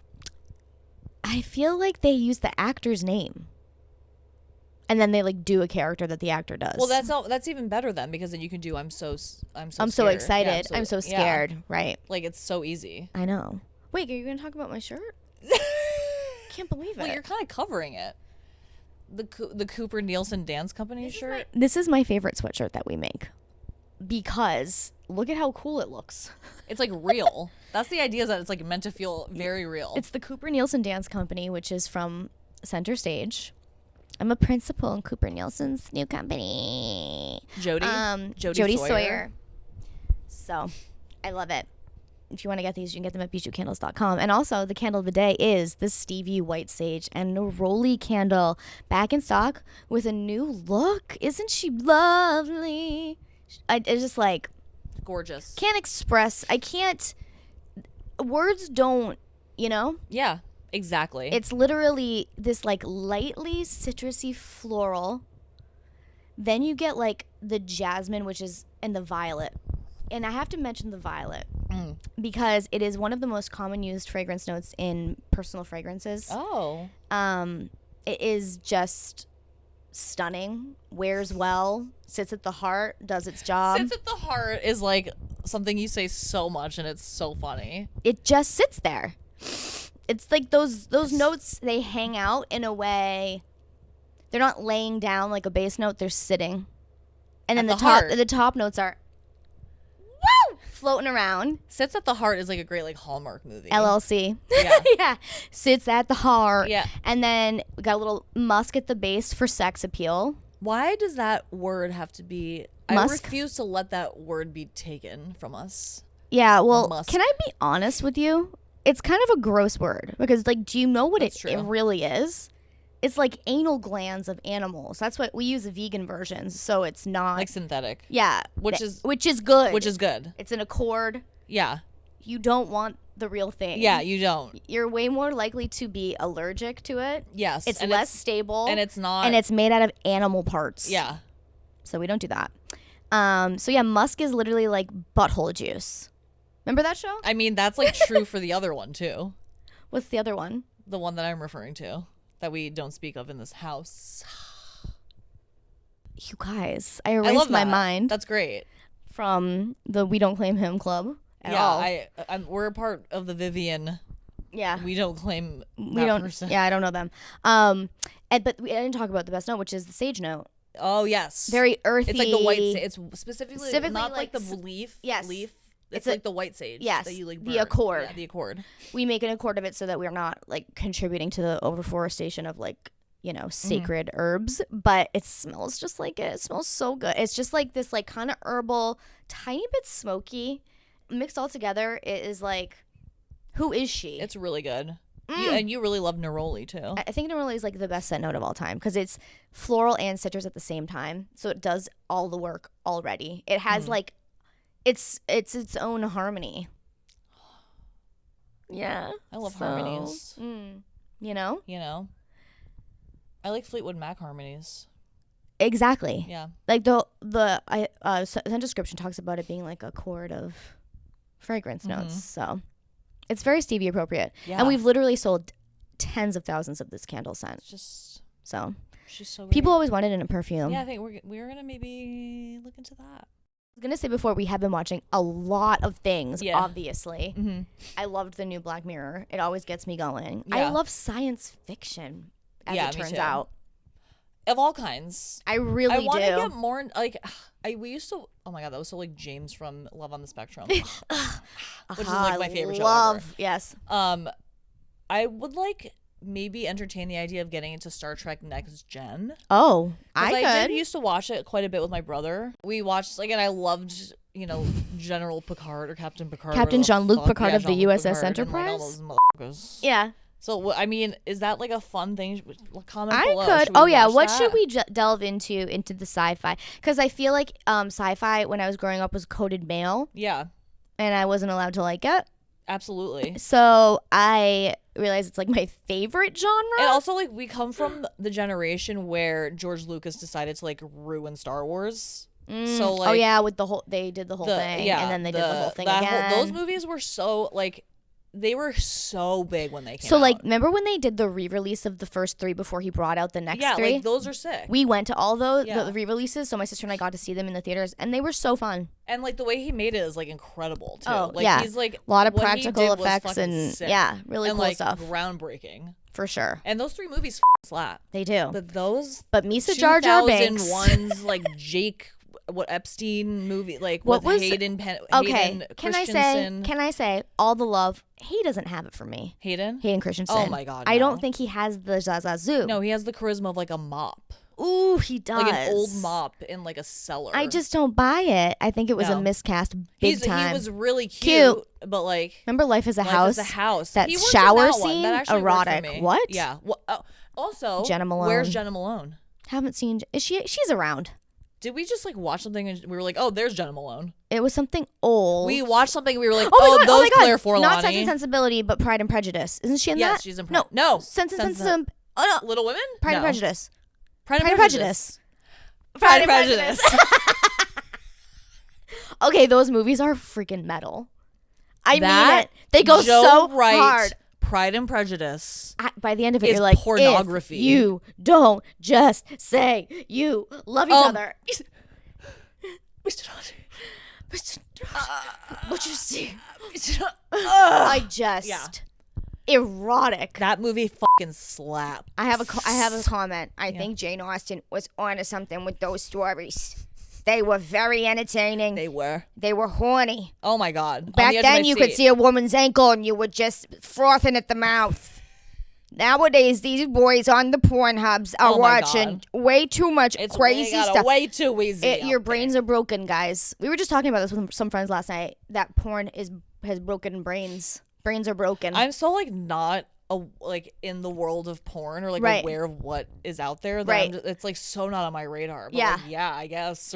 Speaker 1: I feel like they use the actor's name. And then they like do a character that the actor does.
Speaker 2: Well, that's even better then because then you can do I'm so
Speaker 1: excited. Yeah, I'm so scared. Yeah. Right.
Speaker 2: Like it's so easy.
Speaker 1: I know. Wait, are you going to talk about my shirt? Can't believe it.
Speaker 2: Well, you're kind of covering it. The Cooper Nielsen Dance Company shirt.
Speaker 1: This is my favorite sweatshirt that we make. because look at how cool it looks.
Speaker 2: It's like real. That's the idea, is that it's like meant to feel very real.
Speaker 1: It's the Cooper Nielsen Dance Company, which is from Center Stage. I'm a principal in Cooper Nielsen's new company. Jody Sawyer. So I love it. If you want to get these, you can get them at bijoutcandles.com. And also, the candle of the day is the Stevie White Sage and Neroli candle, back in stock with a new look. Isn't she lovely? It's just like
Speaker 2: gorgeous.
Speaker 1: Can't express. I can't. Words don't. You know.
Speaker 2: Yeah. Exactly.
Speaker 1: It's literally this like lightly citrusy floral. Then you get like the jasmine, which is, and the violet. And I have to mention the violet because it is one of the most common used fragrance notes in personal fragrances.
Speaker 2: Oh.
Speaker 1: It is just stunning, wears well, sits at the heart, does its job.
Speaker 2: Sits at the heart is like something you say so much, and it's so funny.
Speaker 1: It just sits there. It's like those notes, they hang out in a way. They're not laying down like a bass note, they're sitting. And then the top notes are floating around.
Speaker 2: Sits at the Heart is like a great like Hallmark movie.
Speaker 1: LLC.
Speaker 2: Yeah.
Speaker 1: Yeah. Sits at the heart.
Speaker 2: Yeah.
Speaker 1: And then we got a little musk at the base for sex appeal.
Speaker 2: Why does that word have to be?
Speaker 1: Musk?
Speaker 2: I refuse to let that word be taken from us.
Speaker 1: Yeah. Well,
Speaker 2: Musk.
Speaker 1: Can I be honest with you? It's kind of a gross word because, like, do you know what it really is? It's like anal glands of animals. That's what we use, vegan versions, so it's not
Speaker 2: like synthetic.
Speaker 1: Yeah,
Speaker 2: which is
Speaker 1: good.
Speaker 2: Which is good.
Speaker 1: It's an accord.
Speaker 2: Yeah.
Speaker 1: You don't want the real thing.
Speaker 2: Yeah, you don't.
Speaker 1: You're way more likely to be allergic to it.
Speaker 2: Yes.
Speaker 1: It's less stable.
Speaker 2: And it's not.
Speaker 1: And it's made out of animal parts.
Speaker 2: Yeah.
Speaker 1: So we don't do that. So yeah, musk is literally like butthole juice. Remember that show?
Speaker 2: I mean, that's like true for the other one too.
Speaker 1: What's the other one?
Speaker 2: The one that I'm referring to that we don't speak of in this house.
Speaker 1: You guys, I erased my mind.
Speaker 2: That's great.
Speaker 1: From the We Don't Claim Him Club at all.
Speaker 2: We're a part of the Vivian.
Speaker 1: Yeah.
Speaker 2: We don't claim that person.
Speaker 1: Yeah, I don't know them. But I didn't talk about the best note, which is the sage note.
Speaker 2: Oh, yes.
Speaker 1: Very earthy.
Speaker 2: It's like the white sage. It's specifically not like the leaf.
Speaker 1: Yes.
Speaker 2: Leaf. It's like the white sage.
Speaker 1: Yes.
Speaker 2: That you like
Speaker 1: the accord.
Speaker 2: Yeah, the accord.
Speaker 1: We make an accord of it so that we're not like contributing to the overforestation of like, you know, sacred herbs, but it smells just like it. It smells so good. It's just like this like kind of herbal, tiny bit smoky, mixed all together. It is like, who is she?
Speaker 2: It's really good. And you really love Neroli too.
Speaker 1: I think Neroli is like the best scent note of all time because it's floral and citrus at the same time. So it does all the work already. It has like, it's its own harmony. Yeah.
Speaker 2: I love harmonies.
Speaker 1: You know?
Speaker 2: You know? I like Fleetwood Mac harmonies.
Speaker 1: Exactly.
Speaker 2: Yeah.
Speaker 1: Like the scent description talks about it being like a chord of fragrance notes. So it's very Stevie appropriate. Yeah. And we've literally sold tens of thousands of this candle scent.
Speaker 2: It's just
Speaker 1: so
Speaker 2: she's so great.
Speaker 1: People always wanted it in a perfume.
Speaker 2: Yeah, I think we're gonna maybe look into that.
Speaker 1: I was gonna say before, we have been watching a lot of things. Yeah. Obviously, I loved the new Black Mirror. It always gets me going. Yeah. I love science fiction. As it turns out,
Speaker 2: of all kinds.
Speaker 1: I really do. I want to
Speaker 2: get more like. We used to. Oh my god, that was so like James from Love on the Spectrum, which is like my favorite show ever.
Speaker 1: Yes.
Speaker 2: I would like maybe entertain the idea of getting into Star Trek Next Gen.
Speaker 1: Oh,
Speaker 2: I did used to watch it quite a bit with my brother. We watched like, and I loved, you know, General Picard or Captain Picard.
Speaker 1: Captain Jean-Luc Picard of the USS Enterprise. Yeah.
Speaker 2: So, I mean, is that like a fun thing? Comment
Speaker 1: below. I could. Oh, yeah. What should we delve into the sci-fi? Because I feel like sci-fi, when I was growing up, was coded male.
Speaker 2: Yeah.
Speaker 1: And I wasn't allowed to like it.
Speaker 2: Absolutely.
Speaker 1: So I realized it's like my favorite genre.
Speaker 2: And also, like, we come from the generation where George Lucas decided to like ruin Star Wars. So like,
Speaker 1: oh yeah, with they did the whole thing, and then they did the whole thing again.
Speaker 2: Those movies were so like. They were so big when they came out.
Speaker 1: So, like, remember when they did the re-release of the first three before he brought out the next three?
Speaker 2: Yeah, like, those are sick.
Speaker 1: We went to all the re-releases, so my sister and I got to see them in the theaters, and they were so fun.
Speaker 2: And, like, the way he made it is, like, incredible, too.
Speaker 1: Oh,
Speaker 2: like,
Speaker 1: yeah.
Speaker 2: He's, like,
Speaker 1: a lot of practical effects and, sick. Really
Speaker 2: and,
Speaker 1: cool
Speaker 2: like,
Speaker 1: stuff.
Speaker 2: Groundbreaking.
Speaker 1: For sure.
Speaker 2: And those three movies slap.
Speaker 1: They do.
Speaker 2: But those...
Speaker 1: But Misa Jar Jar Binks.
Speaker 2: 2001's, like, Jake... Epstein movie, like
Speaker 1: what
Speaker 2: with
Speaker 1: was
Speaker 2: Hayden
Speaker 1: can I say all the love, he doesn't have it for me.
Speaker 2: Hayden
Speaker 1: Christensen.
Speaker 2: Oh my god,
Speaker 1: I don't think he has the zazazoo.
Speaker 2: No, he has the charisma of like a mop.
Speaker 1: Ooh, he does.
Speaker 2: Like an old mop in like a cellar.
Speaker 1: I just don't buy it. I think it was a miscast big time.
Speaker 2: He was really cute, but like,
Speaker 1: remember Life is a House? That
Speaker 2: He worked
Speaker 1: shower
Speaker 2: in that
Speaker 1: scene,
Speaker 2: that actually
Speaker 1: erotic.
Speaker 2: worked for me.
Speaker 1: What?
Speaker 2: Yeah. Well, also,
Speaker 1: Jenna Malone.
Speaker 2: Where's Jenna Malone?
Speaker 1: Haven't seen. Is she? She's around.
Speaker 2: Did we just like watch something and we were like, oh, there's Jenna Malone?
Speaker 1: It was something old.
Speaker 2: We watched something and we were like,
Speaker 1: oh
Speaker 2: those
Speaker 1: my God.
Speaker 2: Claire Forlani.
Speaker 1: Not Sense and Sensibility, but Pride and Prejudice. Isn't she in that?
Speaker 2: Yes, she's in No.
Speaker 1: Sense and Sensibility. Oh no.
Speaker 2: Little Women?
Speaker 1: Pride and Prejudice.
Speaker 2: Pride and Prejudice.
Speaker 1: Pride and Prejudice. Okay, those movies are freaking metal. I mean it. They go so hard.
Speaker 2: Pride and Prejudice.
Speaker 1: By the end of it, you're like,
Speaker 2: pornography.
Speaker 1: If you don't just say you love each other. Mr. What you see? I just erotic.
Speaker 2: That movie fucking slapped.
Speaker 1: I have a comment. I think Jane Austen was onto something with those stories. They were very entertaining.
Speaker 2: They were
Speaker 1: horny.
Speaker 2: Oh my god.
Speaker 1: Back then you could see a woman's ankle and you were just frothing at the mouth. Nowadays, these boys on the Pornhubs are watching way too much crazy stuff.
Speaker 2: Way too easy.
Speaker 1: Your brains are broken, guys. We were just talking about this with some friends last night. That porn has broken brains. Brains are broken.
Speaker 2: I'm so like not in the world of porn or like aware of what is out there. That it's like so not on my radar. But yeah, I guess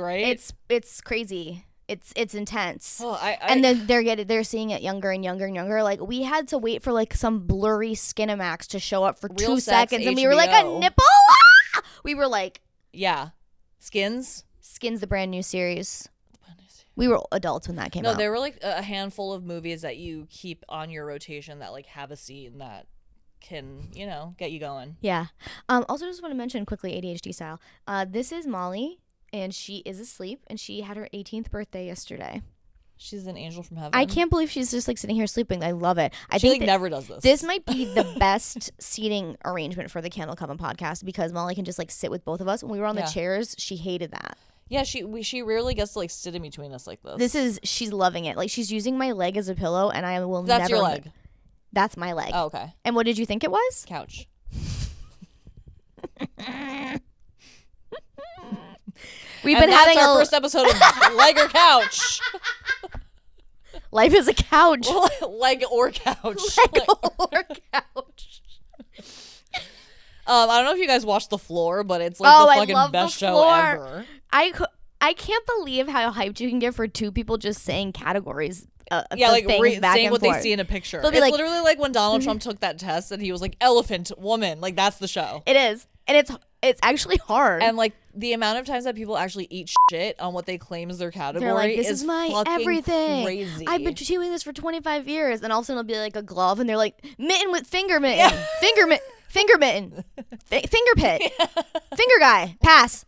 Speaker 1: It's crazy. It's intense.
Speaker 2: Oh,
Speaker 1: and then they're seeing it younger and younger and younger. Like we had to wait for like some blurry Skinamax to show up for 2 seconds, and we were like, a nipple. We were like,
Speaker 2: Skins,
Speaker 1: the brand new series. We were adults when that came out.
Speaker 2: No, there were like a handful of movies that you keep on your rotation that like have a scene that can, get you going.
Speaker 1: Yeah. Also, just want to mention quickly, ADHD style. This is Molly. And she is asleep, and she had her 18th birthday yesterday.
Speaker 2: She's an angel from heaven.
Speaker 1: I can't believe she's just like sitting here sleeping. I love it.
Speaker 2: She think never does this.
Speaker 1: This might be the best seating arrangement for the Candle Coven podcast because Molly can just like sit with both of us. When we were on the chairs, she hated that.
Speaker 2: Yeah, she rarely gets to like sit in between us like this.
Speaker 1: She's loving it. Like she's using my leg as a pillow, and I will
Speaker 2: never.
Speaker 1: That's your leg. That's my leg.
Speaker 2: Oh, okay.
Speaker 1: And what did you think it was?
Speaker 2: Couch.
Speaker 1: We've been having
Speaker 2: our first episode of Leg or Couch.
Speaker 1: Life is a couch.
Speaker 2: Leg or couch.
Speaker 1: Leg or couch.
Speaker 2: I don't know if you guys watched The Floor, but it's like the fucking best show ever.
Speaker 1: I can't believe how hyped you can get for two people just saying categories.
Speaker 2: Saying what they see in a picture. It's
Speaker 1: like,
Speaker 2: literally like when Donald Trump took that test and he was like, elephant, woman. Like, that's the show.
Speaker 1: It is. And it's actually hard.
Speaker 2: And like the amount of times that people actually eat shit on what they claim is their category.
Speaker 1: They're like, this is my everything.
Speaker 2: Crazy.
Speaker 1: I've been doing this for 25 years. And all of a sudden it'll be like a glove and they're like, mitten with finger mitten. Yeah. Finger mitten. Finger pit. Finger guy. Pass.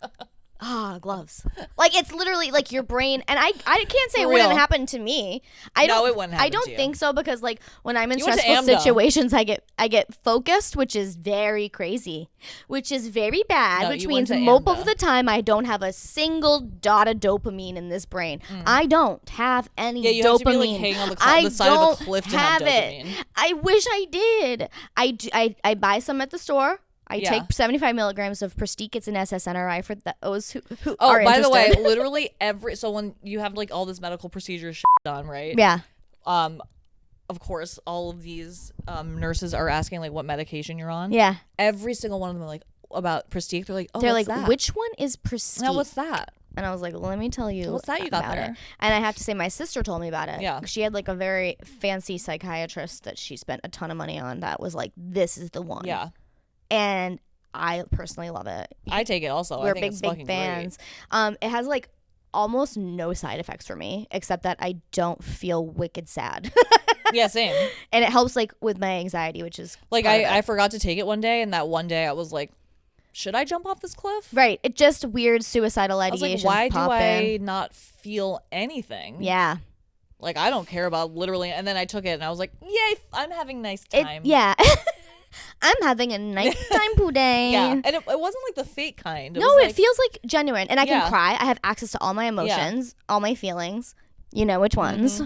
Speaker 1: Gloves. Like it's literally like your brain, and I can't say it wouldn't happen to me.
Speaker 2: It wouldn't happen.
Speaker 1: I don't think so because like when I'm in
Speaker 2: you
Speaker 1: stressful situations, I get focused, which is very crazy, which is very bad, which means most of the time I don't have a single dot of dopamine in this brain. I don't have any dopamine.
Speaker 2: Have to be, like, hanging on the side of a cliff to have dopamine.
Speaker 1: I wish I did. I buy some at the store. I take 75 milligrams of Prestique. It's an SSNRI for those who are interested.
Speaker 2: By the way, literally so when you have like all this medical procedure shit done, right?
Speaker 1: Yeah.
Speaker 2: Of course, all of these nurses are asking like what medication you're on.
Speaker 1: Yeah.
Speaker 2: Every single one of them are like about Prestique. They're like, that?
Speaker 1: Which one is Prestique?
Speaker 2: Now what's that?
Speaker 1: And I was like, let me tell you.
Speaker 2: What's that you got there?
Speaker 1: It. And I have to say, my sister told me about it.
Speaker 2: Yeah.
Speaker 1: She had like a very fancy psychiatrist that she spent a ton of money on. That was like, this is the one.
Speaker 2: Yeah.
Speaker 1: And I personally love it.
Speaker 2: I take it also.
Speaker 1: We're
Speaker 2: I think it's
Speaker 1: big fans.
Speaker 2: Great.
Speaker 1: It has like almost no side effects for me, except that I don't feel wicked sad.
Speaker 2: Yeah, same.
Speaker 1: And it helps like with my anxiety, which is
Speaker 2: like I forgot to take it one day, and that one day I was like, should I jump off this cliff?
Speaker 1: Right. It just weird suicidal ideations.
Speaker 2: I was like, why do I not feel anything?
Speaker 1: Yeah.
Speaker 2: Like I don't care about literally. And then I took it, and I was like, yay, I'm having a nice time.
Speaker 1: Yeah. I'm having a nighttime poo day.
Speaker 2: Yeah, and it wasn't like the fake kind.
Speaker 1: It feels like genuine, and I can cry. I have access to all my emotions, all my feelings. You know which ones.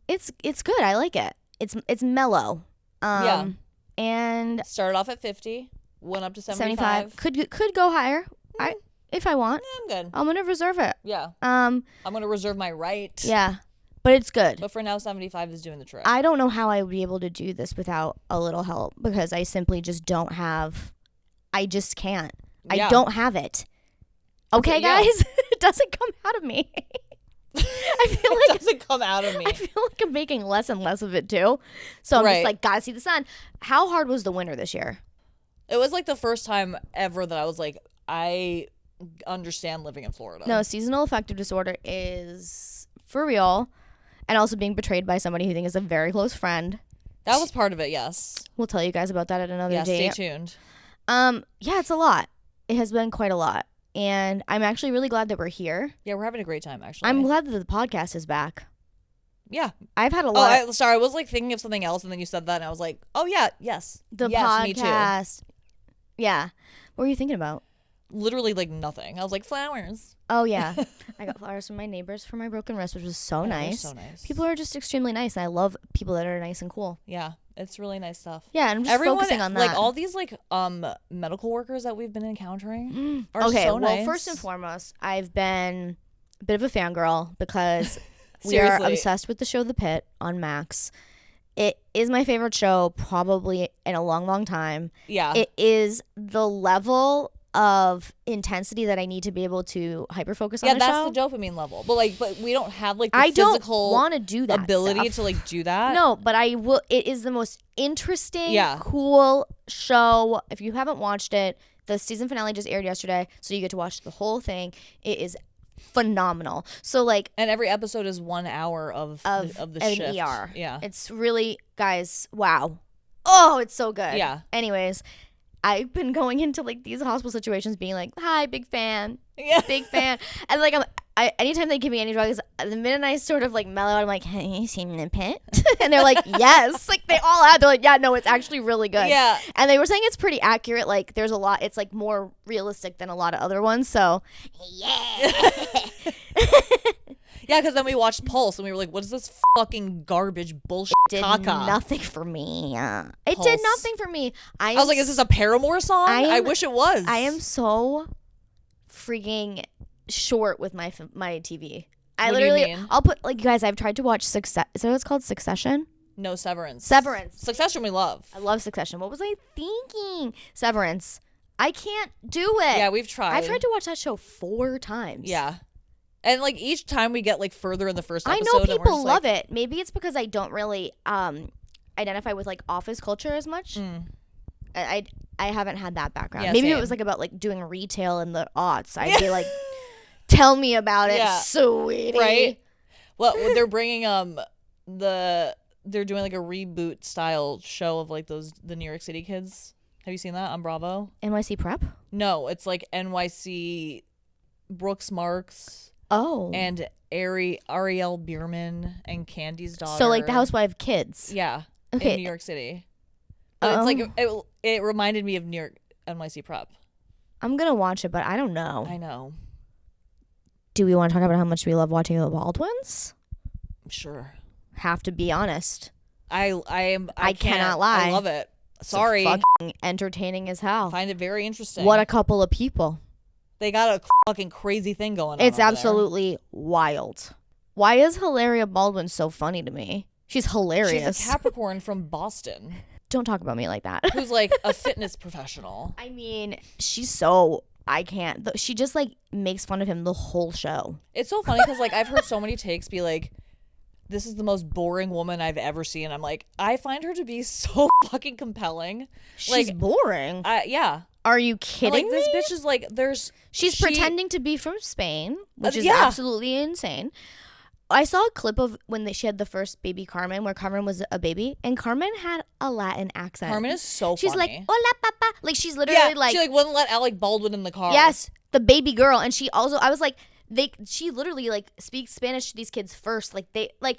Speaker 1: It's good. I like it. It's mellow. And
Speaker 2: started off at 50, went up to 75.
Speaker 1: Could go higher. If I want.
Speaker 2: Yeah, I'm good.
Speaker 1: I'm gonna reserve it.
Speaker 2: Yeah. I'm gonna reserve my right.
Speaker 1: Yeah. But it's good.
Speaker 2: But for now, 75 is doing the trick.
Speaker 1: I don't know how I would be able to do this without a little help because I simply just don't have. I just can't. I don't have it. Okay, guys? It doesn't come out of me. I feel like
Speaker 2: it doesn't come out of me.
Speaker 1: I feel like I'm making less and less of it too. So I'm just like, gotta see the sun. How hard was the winter this year?
Speaker 2: It was like the first time ever that I was like, I understand living in Florida.
Speaker 1: No, seasonal affective disorder is for real. And also being betrayed by somebody who you think is a very close friend.
Speaker 2: That was part of it, yes.
Speaker 1: We'll tell you guys about that at another date.
Speaker 2: Stay tuned.
Speaker 1: Yeah, it's a lot. It has been quite a lot. And I'm actually really glad that we're here.
Speaker 2: Yeah, we're having a great time, actually.
Speaker 1: I'm glad that the podcast is back.
Speaker 2: Yeah.
Speaker 1: I've had a lot.
Speaker 2: Sorry, I was like thinking of something else and then you said that and I was like, oh yeah, yes.
Speaker 1: The
Speaker 2: podcast.
Speaker 1: Me too. Yeah. What were you thinking about?
Speaker 2: Literally like nothing. I was like, flowers.
Speaker 1: Oh yeah. I got flowers from my neighbors for my broken wrist, which was so nice.
Speaker 2: So nice.
Speaker 1: People are just extremely nice, and I love people that are nice and cool.
Speaker 2: Yeah. It's really nice stuff.
Speaker 1: Yeah, and I'm just focusing on that.
Speaker 2: Like all these like medical workers that we've been encountering are so nice.
Speaker 1: Well, first and foremost, I've been a bit of a fangirl because we are obsessed with the show The Pit on Max. It is my favorite show probably in a long, long time.
Speaker 2: Yeah.
Speaker 1: It is the level of intensity that I need to be able to hyper focus on the show.
Speaker 2: Yeah, that's the dopamine level. But we don't have like the
Speaker 1: I
Speaker 2: physical
Speaker 1: don't want to do that
Speaker 2: ability
Speaker 1: stuff.
Speaker 2: to like do that.
Speaker 1: No, but I will. It is the most interesting, cool show. If you haven't watched it, the season finale just aired yesterday, so you get to watch the whole thing. It is phenomenal. So like,
Speaker 2: and every episode is 1 hour of the shift.
Speaker 1: ER.
Speaker 2: Yeah,
Speaker 1: it's really, guys. Wow. Oh, it's so good.
Speaker 2: Yeah.
Speaker 1: Anyways, I've been going into like these hospital situations being like, hi, big fan.
Speaker 2: Yeah.
Speaker 1: Big fan. And like, anytime they give me any drugs, the minute I sort of like mellow out, I'm like, have you seen The Pit? And they're like, yes. Like they all have. They're like, yeah, no, it's actually really good.
Speaker 2: Yeah.
Speaker 1: And they were saying it's pretty accurate. Like there's a lot, it's like more realistic than a lot of other ones. So yeah.
Speaker 2: Yeah, because then we watched Pulse and we were like, what is this fucking garbage bullshit
Speaker 1: Did nothing for me. It
Speaker 2: Pulse.
Speaker 1: did nothing for me. I
Speaker 2: was like, is this a Paramore song? I wish it was.
Speaker 1: I am so freaking short with my TV.
Speaker 2: What do you mean?
Speaker 1: I'll put, like, you guys, I've tried to watch Success. Is that what it's called? Succession?
Speaker 2: No, Severance.
Speaker 1: Succession
Speaker 2: we love.
Speaker 1: I love Succession. What was I thinking? Severance. I can't do it.
Speaker 2: Yeah, we've tried.
Speaker 1: I've tried to watch that show 4 times.
Speaker 2: Yeah. And like each time we get like further in the first episode.
Speaker 1: I know people love it. Maybe it's because I don't really identify with like office culture as much. I haven't had that background.
Speaker 2: Yeah,
Speaker 1: Maybe
Speaker 2: same.
Speaker 1: it was like about like doing retail in the aughts. I'd be like, tell me about it, sweetie.
Speaker 2: Right? Well, they're bringing they're doing like a reboot style show of like the New York City kids. Have you seen that on Bravo?
Speaker 1: NYC Prep?
Speaker 2: No, it's like NYC Brooks Marks.
Speaker 1: Oh.
Speaker 2: And Ariel Bierman and Candy's daughter.
Speaker 1: So like the Housewife kids.
Speaker 2: Yeah.
Speaker 1: Okay.
Speaker 2: In New York City. But it's like it reminded me of New York NYC Prep.
Speaker 1: I'm gonna watch it, but I don't know.
Speaker 2: I know.
Speaker 1: Do we want to talk about how much we love watching the Baldwins?
Speaker 2: Sure.
Speaker 1: Have to be honest.
Speaker 2: I
Speaker 1: cannot lie.
Speaker 2: I love it. Sorry.
Speaker 1: It's fucking entertaining as hell.
Speaker 2: I find it very interesting.
Speaker 1: What a couple of people.
Speaker 2: They got a fucking crazy thing going on.
Speaker 1: It's absolutely wild. Why is Hilaria Baldwin so funny to me? She's hilarious.
Speaker 2: She's a Capricorn from Boston.
Speaker 1: Don't talk about me like that.
Speaker 2: Who's like a fitness professional.
Speaker 1: I mean, she's so... I can't. She just like makes fun of him the whole show.
Speaker 2: It's so funny because like I've heard so many takes be like, this is the most boring woman I've ever seen. I'm like, I find her to be so fucking compelling.
Speaker 1: She's
Speaker 2: like,
Speaker 1: boring.
Speaker 2: Yeah.
Speaker 1: Are you kidding me?
Speaker 2: This bitch is like,
Speaker 1: She's pretending to be from Spain, which is absolutely insane. I saw a clip of when she had the first baby Carmen, where Carmen was a baby, and Carmen had a Latin accent.
Speaker 2: Carmen is so
Speaker 1: she's
Speaker 2: funny.
Speaker 1: She's like, hola, papa. Like, she's literally like...
Speaker 2: she like wouldn't let Alec Baldwin in the car.
Speaker 1: Yes, the baby girl. And she also, I was like, she literally like speaks Spanish to these kids first. Like,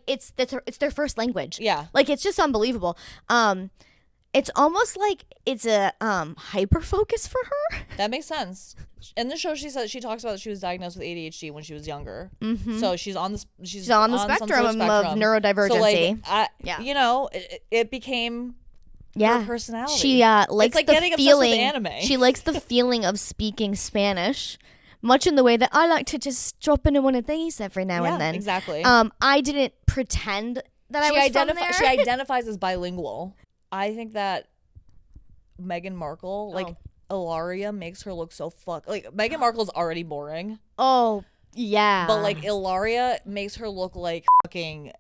Speaker 1: it's their first language.
Speaker 2: Yeah.
Speaker 1: Like, it's just unbelievable. it's almost like it's a hyper focus for her.
Speaker 2: That makes sense. In the show, she talks about that she was diagnosed with ADHD when she was younger.
Speaker 1: Mm-hmm.
Speaker 2: So she's on the
Speaker 1: spectrum of neurodivergency.
Speaker 2: So like, you know, it became her personality.
Speaker 1: She likes
Speaker 2: like
Speaker 1: the
Speaker 2: getting
Speaker 1: feeling.
Speaker 2: obsessed with anime.
Speaker 1: She likes the feeling of speaking Spanish, much in the way that I like to just drop into one of these every now and then.
Speaker 2: Exactly.
Speaker 1: I didn't pretend that I was from there.
Speaker 2: She identifies as bilingual. I think that Meghan Markle, like Ilaria, makes her look so like Meghan Markle's already boring.
Speaker 1: Oh yeah,
Speaker 2: but like Ilaria makes her look like fucking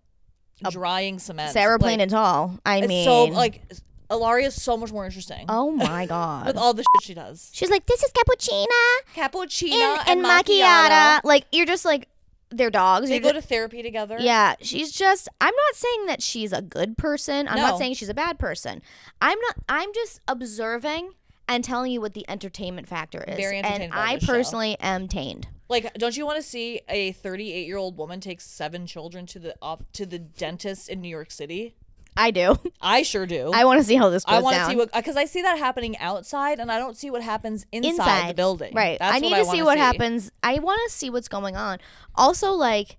Speaker 2: drying cement.
Speaker 1: Sarah Plain and Tall. I mean,
Speaker 2: so like Ilaria's so much more interesting.
Speaker 1: Oh my god,
Speaker 2: with all the shit she does.
Speaker 1: She's like, this is cappuccina and macchiato. Like you're just like. They're dogs.
Speaker 2: They go to therapy together.
Speaker 1: Yeah, she's just. I'm not saying that she's a good person. I'm not saying she's a bad person. I'm just observing and telling you what the entertainment factor is.
Speaker 2: Very entertained.
Speaker 1: And I personally am tamed.
Speaker 2: Like, don't you want to see a 38-year-old woman take 7 children to the dentist in New York City?
Speaker 1: I do.
Speaker 2: I sure do.
Speaker 1: I want to see how this goes down.
Speaker 2: I want to see because I see that happening outside, and I don't see what happens inside the building.
Speaker 1: Right. I need to see what happens. I want to see what's going on. Also, like,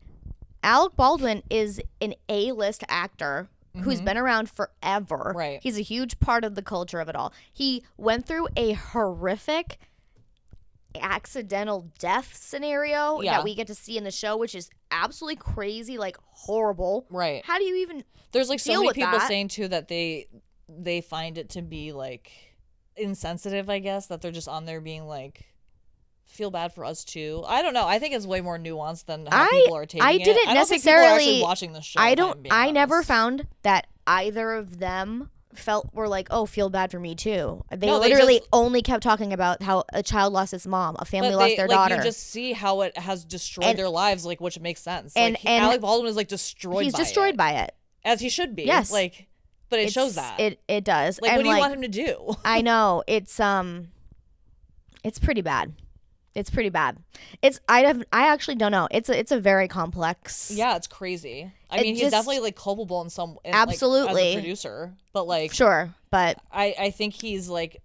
Speaker 1: Alec Baldwin is an A-list actor who's been around forever.
Speaker 2: Right.
Speaker 1: He's a huge part of the culture of it all. He went through a horrific accidental death scenario that we get to see in the show, which is absolutely crazy, like horrible.
Speaker 2: Right.
Speaker 1: How do you even
Speaker 2: There's like so many people
Speaker 1: that?
Speaker 2: saying too that they find it to be like insensitive, I guess, that they're just on there being like, feel bad for us too. I don't know. I think it's way more nuanced than how people are taking it.
Speaker 1: I didn't necessarily
Speaker 2: think people are actually watching this show.
Speaker 1: I never found that either of them were like, oh, feel bad for me too. They literally only kept talking about how a child lost its mom, a family lost their daughter.
Speaker 2: You just see how it has destroyed their lives, like, which makes sense.
Speaker 1: And
Speaker 2: Alec Baldwin is like destroyed.
Speaker 1: He's destroyed by it,
Speaker 2: as he should be.
Speaker 1: Yes,
Speaker 2: like, but it shows that
Speaker 1: it does.
Speaker 2: Like, what do you want him to do?
Speaker 1: I know it's pretty bad. It's pretty bad. I actually don't know. It's a very complex.
Speaker 2: Yeah, it's crazy. I mean, he's definitely like culpable in some
Speaker 1: absolutely
Speaker 2: like, as a producer, but like
Speaker 1: sure, but
Speaker 2: I think he's like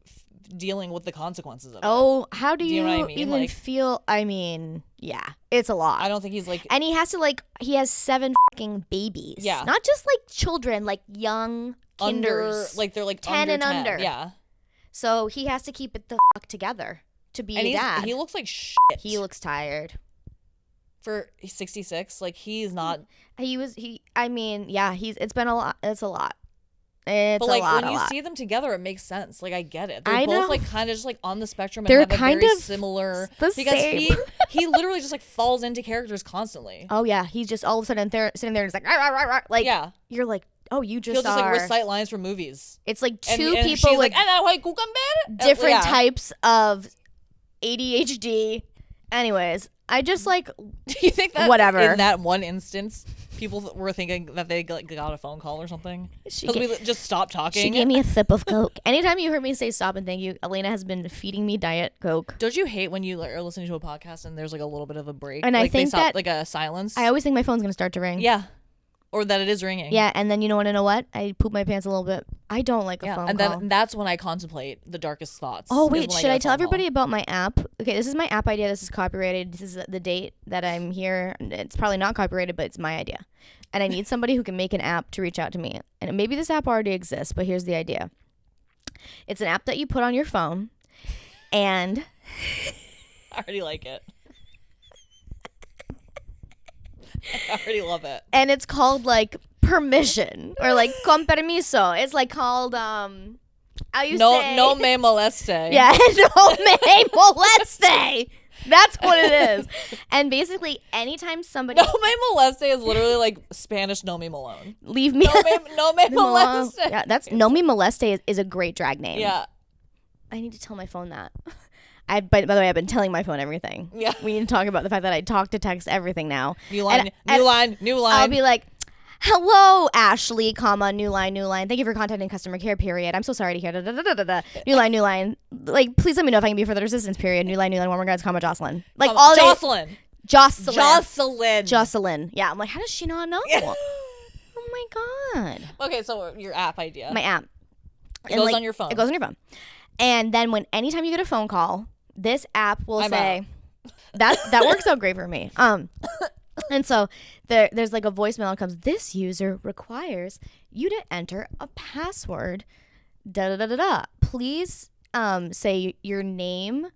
Speaker 2: dealing with the consequences of it.
Speaker 1: Oh, how do you,
Speaker 2: know what I mean?
Speaker 1: even
Speaker 2: like,
Speaker 1: feel? I mean, yeah, it's a lot.
Speaker 2: I don't think he's like,
Speaker 1: and he has to he has 7 fucking babies.
Speaker 2: Yeah,
Speaker 1: not just like children, like young kinders,
Speaker 2: like they're like
Speaker 1: 10 and under.
Speaker 2: Yeah,
Speaker 1: so he has to keep it the fuck together to be a dad.
Speaker 2: He looks like shit.
Speaker 1: He looks tired.
Speaker 2: For 66, like he's not.
Speaker 1: I mean, yeah, it's been a lot. It's a lot. It's
Speaker 2: but like
Speaker 1: a lot,
Speaker 2: when you see them together, it makes sense. Like I get it. They're
Speaker 1: I
Speaker 2: both
Speaker 1: know.
Speaker 2: like kind of just like on the spectrum. And
Speaker 1: they're
Speaker 2: have
Speaker 1: kind
Speaker 2: a very
Speaker 1: of
Speaker 2: similar.
Speaker 1: The
Speaker 2: because
Speaker 1: same.
Speaker 2: he literally just like falls into characters constantly.
Speaker 1: Oh yeah, he's just all of a sudden sitting there and it's like rah, rah, rah, like
Speaker 2: yeah.
Speaker 1: You're like, oh, you just
Speaker 2: he'll just
Speaker 1: are.
Speaker 2: like recite lines from movies.
Speaker 1: It's like two
Speaker 2: and
Speaker 1: people
Speaker 2: she's
Speaker 1: with
Speaker 2: like,
Speaker 1: different types of ADHD. Anyways, I just like.
Speaker 2: Do you think that
Speaker 1: whatever
Speaker 2: in that one instance, people were thinking that they got a phone call or something? Because we just stopped talking.
Speaker 1: She gave me a sip of Coke. Anytime you heard me say stop and thank you, Alaina has been feeding me Diet Coke.
Speaker 2: Don't you hate when you are listening to a podcast and there's like a little bit of a break?
Speaker 1: And
Speaker 2: like
Speaker 1: I think that
Speaker 2: like a silence.
Speaker 1: I always think my phone's gonna start to ring.
Speaker 2: Yeah. Or that it is ringing.
Speaker 1: Yeah, and then you know what? I poop my pants a little bit. I don't like a phone call.
Speaker 2: Then that's when I contemplate the darkest thoughts.
Speaker 1: Oh, wait, should I tell everybody about my app? Okay, this is my app idea. This is copyrighted. This is the date that I'm here. It's probably not copyrighted, but it's my idea. And I need somebody who can make an app to reach out to me. And maybe this app already exists, but here's the idea. It's an app that you put on your phone, and...
Speaker 2: I already like it. I already love it.
Speaker 1: And it's called like permission or like con permiso. It's like called no
Speaker 2: me moleste.
Speaker 1: Yeah, no me moleste. That's what it is. And basically anytime somebody
Speaker 2: No me moleste is literally like Spanish no me malone.
Speaker 1: Leave me
Speaker 2: no me moleste.
Speaker 1: Yeah, that's no me moleste is a great drag name.
Speaker 2: Yeah.
Speaker 1: I need to tell my phone that. By the way, I've been telling my phone everything.
Speaker 2: Yeah.
Speaker 1: We need to talk about the fact that I talk to text everything now.
Speaker 2: New line.
Speaker 1: I'll be like, hello, Ashley, new line. Thank you for contacting customer care, period. I'm so sorry to hear. New line. Like, please let me know if I can be further assistance, period. New line. Warm regards, Jocelyn. Like, all
Speaker 2: Jocelyn.
Speaker 1: Jocelyn. Yeah, I'm like, how does she not know? Yeah. Oh, my God.
Speaker 2: Okay, so your app idea.
Speaker 1: My app.
Speaker 2: It goes on your phone.
Speaker 1: It goes on your phone. And then anytime you get a phone call, this app will say that works out great for me. And so there's like a voicemail that comes, this user requires you to enter a password. Please say your name,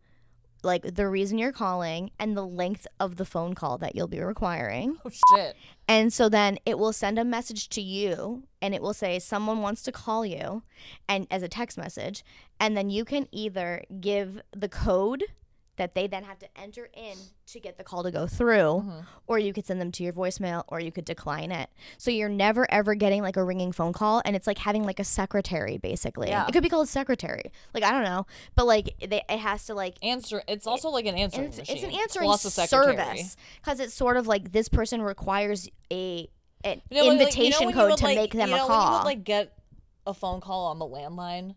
Speaker 1: like the reason you're calling, and the length of the phone call that you'll be requiring.
Speaker 2: Oh, shit.
Speaker 1: And so then it will send a message to you, and it will say someone wants to call you, and as a text message. And then you can either give the code that they then have to enter in to get the call to go through, or you could send them to your voicemail, or you could decline it. So you're never ever getting like a ringing phone call, and it's like having like a secretary basically. Yeah. It could be called a secretary. Like, I don't know, but like it has to like answer.
Speaker 2: It's also like an answering
Speaker 1: machine. It's an answering service, because it's sort of like this person requires an invitation code to make them a call.
Speaker 2: When you would like get a phone call on the landline.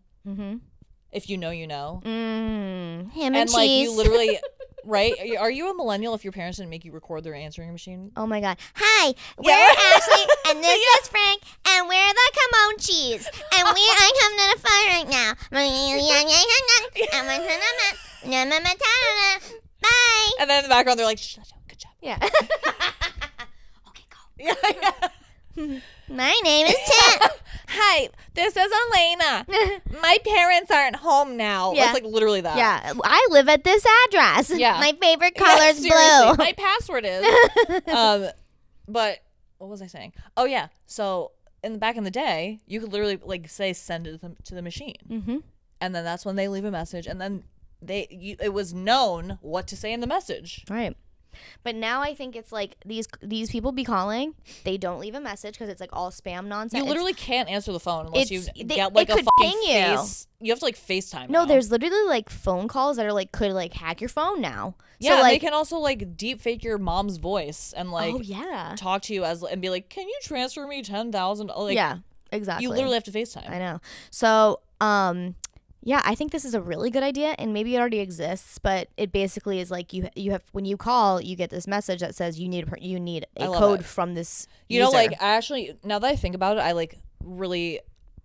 Speaker 2: If you know, you know.
Speaker 1: Ham and
Speaker 2: like
Speaker 1: cheese.
Speaker 2: You literally, right? Are you a millennial if your parents didn't make you record their answering machine?
Speaker 1: Oh my God. Hi, we're Ashley, and this is Frank, and we're the Comanches, and I come to the phone right now. Bye.
Speaker 2: And then in the background, they're like, shut up, good job.
Speaker 1: Yeah.
Speaker 2: Okay, go. Yeah.
Speaker 1: My name is Ted.
Speaker 2: Hi, this is Alaina. My parents aren't home now.
Speaker 1: Yeah.
Speaker 2: It's like literally that.
Speaker 1: Yeah, I live at this address.
Speaker 2: Yeah.
Speaker 1: My favorite color is blue.
Speaker 2: My password is. But what was I saying? Oh yeah. So back in the day, you could literally like say send it to the machine, and then that's when they leave a message, and then it was known what to say in the message.
Speaker 1: Right. But now I think it's like these people be calling, they don't leave a message because it's like all spam nonsense.
Speaker 2: You literally can't answer the phone unless you get like a fucking face. You have to like FaceTime.
Speaker 1: No, there's literally like phone calls that are like could like hack your phone now.
Speaker 2: Yeah,
Speaker 1: so, like,
Speaker 2: they can also like deep fake your mom's voice and like talk to you and be like, can you transfer me 10,000? Like,
Speaker 1: yeah, exactly.
Speaker 2: You literally have to FaceTime.
Speaker 1: I know. So yeah, I think this is a really good idea, and maybe it already exists, but it basically is like you have when you call, you get this message that says you need a code from this
Speaker 2: user. Know, like actually, now that I think about it, I like really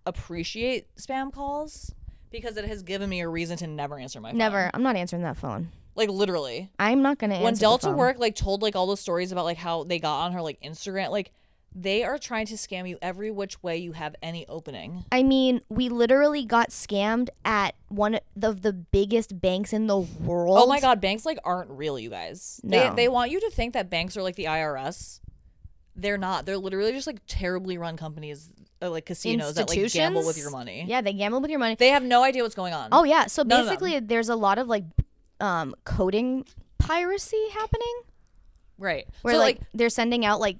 Speaker 2: appreciate spam calls because it has given me a reason to never answer my phone.
Speaker 1: Never. I'm not answering that phone.
Speaker 2: Like literally.
Speaker 1: I'm not gonna answer
Speaker 2: when Delta
Speaker 1: the phone.
Speaker 2: Work like told like all those stories about like how they got on her like Instagram, like they are trying to scam you every which way you have any opening.
Speaker 1: I mean, we literally got scammed at one of the biggest banks in the world.
Speaker 2: Oh my God, banks like aren't real, you guys.
Speaker 1: No.
Speaker 2: They want you to think that banks are like the IRS. They're not. They're literally just like terribly run companies, like casinos that like gamble with your money.
Speaker 1: Yeah, they gamble with your money.
Speaker 2: They have no idea what's going on.
Speaker 1: Oh yeah, so basically there's a lot of like coding piracy happening.
Speaker 2: Right.
Speaker 1: Where so, like they're sending out like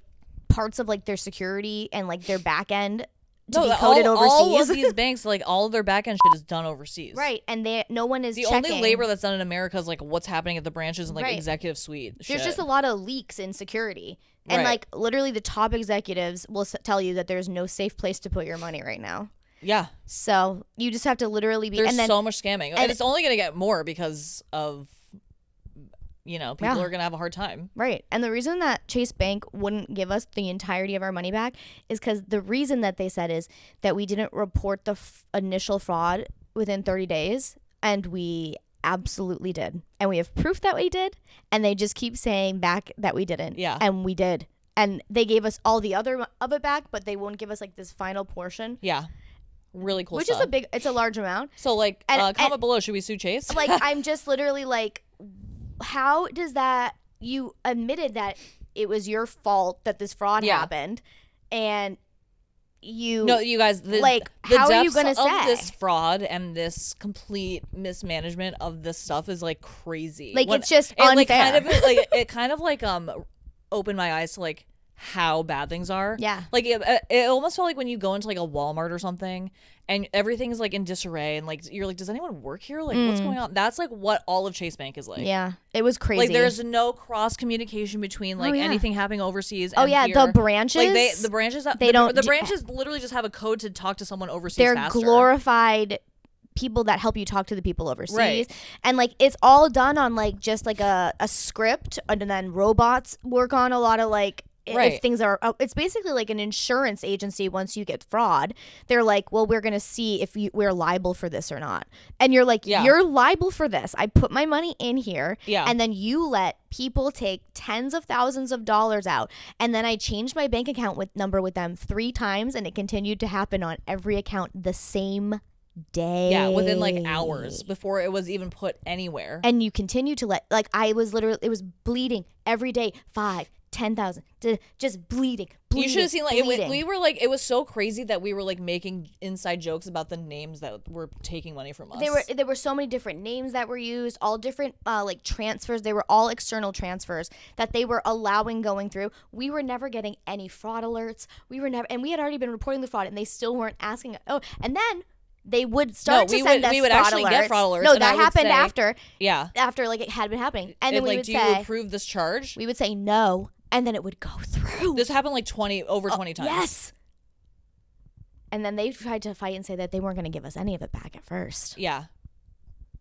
Speaker 1: parts of like their security and like their back end to be coded overseas.
Speaker 2: All of these banks, like all of their back end shit is done overseas.
Speaker 1: Right, and no one is checking.
Speaker 2: The only labor that's done in America is like what's happening at the branches and like executive suite.
Speaker 1: There's just a lot of leaks in security. And like literally the top executives will tell you that there's no safe place to put your money right now.
Speaker 2: Yeah.
Speaker 1: So you just have to literally be.
Speaker 2: There's so much scamming. And it's only going to get more because of, people are going to have a hard time.
Speaker 1: Right. And the reason that Chase Bank wouldn't give us the entirety of our money back is because the reason that they said is that we didn't report the initial fraud within 30 days. And we absolutely did. And we have proof that we did. And they just keep saying back that we didn't.
Speaker 2: Yeah.
Speaker 1: And we did. And they gave us all the other of it back, but they won't give us like this final portion.
Speaker 2: Yeah. Really cool
Speaker 1: Which
Speaker 2: stuff.
Speaker 1: it's a large amount.
Speaker 2: So like, comment below, should we sue Chase?
Speaker 1: Like, I'm just literally like, how does that, you admitted that it was your fault that this fraud happened, and you
Speaker 2: guys,
Speaker 1: how are you gonna say
Speaker 2: this fraud and this complete mismanagement of this stuff is like crazy.
Speaker 1: Like it's just unfair.
Speaker 2: It kind of opened my eyes to like how bad things are.
Speaker 1: Yeah.
Speaker 2: Like it almost felt like when you go into like a Walmart or something and everything is like in disarray and like you're like, does anyone work here? Like what's going on? That's like what all of Chase Bank is like.
Speaker 1: Yeah. It was crazy.
Speaker 2: Like there's no cross communication between like anything happening overseas.
Speaker 1: Oh
Speaker 2: and
Speaker 1: yeah,
Speaker 2: here.
Speaker 1: the branches.
Speaker 2: Like the branches the branches literally just have a code to talk to someone overseas.
Speaker 1: They're
Speaker 2: faster.
Speaker 1: Glorified people that help you talk to the people overseas.
Speaker 2: Right.
Speaker 1: And like it's all done on like just like a script, and then robots work on a lot of like if things are, it's basically like an insurance agency. Once you get fraud, they're like, well, we're going to see if we're liable for this or not. And you're like, you're liable for this. I put my money in here.
Speaker 2: Yeah.
Speaker 1: And then you let people take tens of thousands of dollars out. And then I changed my bank account number with them 3 times, and it continued to happen on every account the same day.
Speaker 2: Yeah, within like hours before it was even put anywhere.
Speaker 1: And you continue to let, like, I was literally, it was bleeding every day, 5, 10,000, just bleeding.
Speaker 2: You should have seen, like, we were like, it was so crazy that we were like making inside jokes about the names that were taking money from us.
Speaker 1: There were so many different names that were used, all different like transfers. They were all external transfers that they were allowing going through. We were never getting any fraud alerts. And we had already been reporting the fraud, and they still weren't asking. Oh, and then they would start to send us
Speaker 2: we would
Speaker 1: fraud
Speaker 2: actually
Speaker 1: alerts.
Speaker 2: get fraud alerts.
Speaker 1: No, that happened after.
Speaker 2: Yeah.
Speaker 1: After like it had been happening, and then we would
Speaker 2: do
Speaker 1: say,
Speaker 2: you approve this charge?
Speaker 1: We would say no. And then it would go through.
Speaker 2: This happened like 20 times.
Speaker 1: Yes. And then they tried to fight and say that they weren't going to give us any of it back at first.
Speaker 2: Yeah.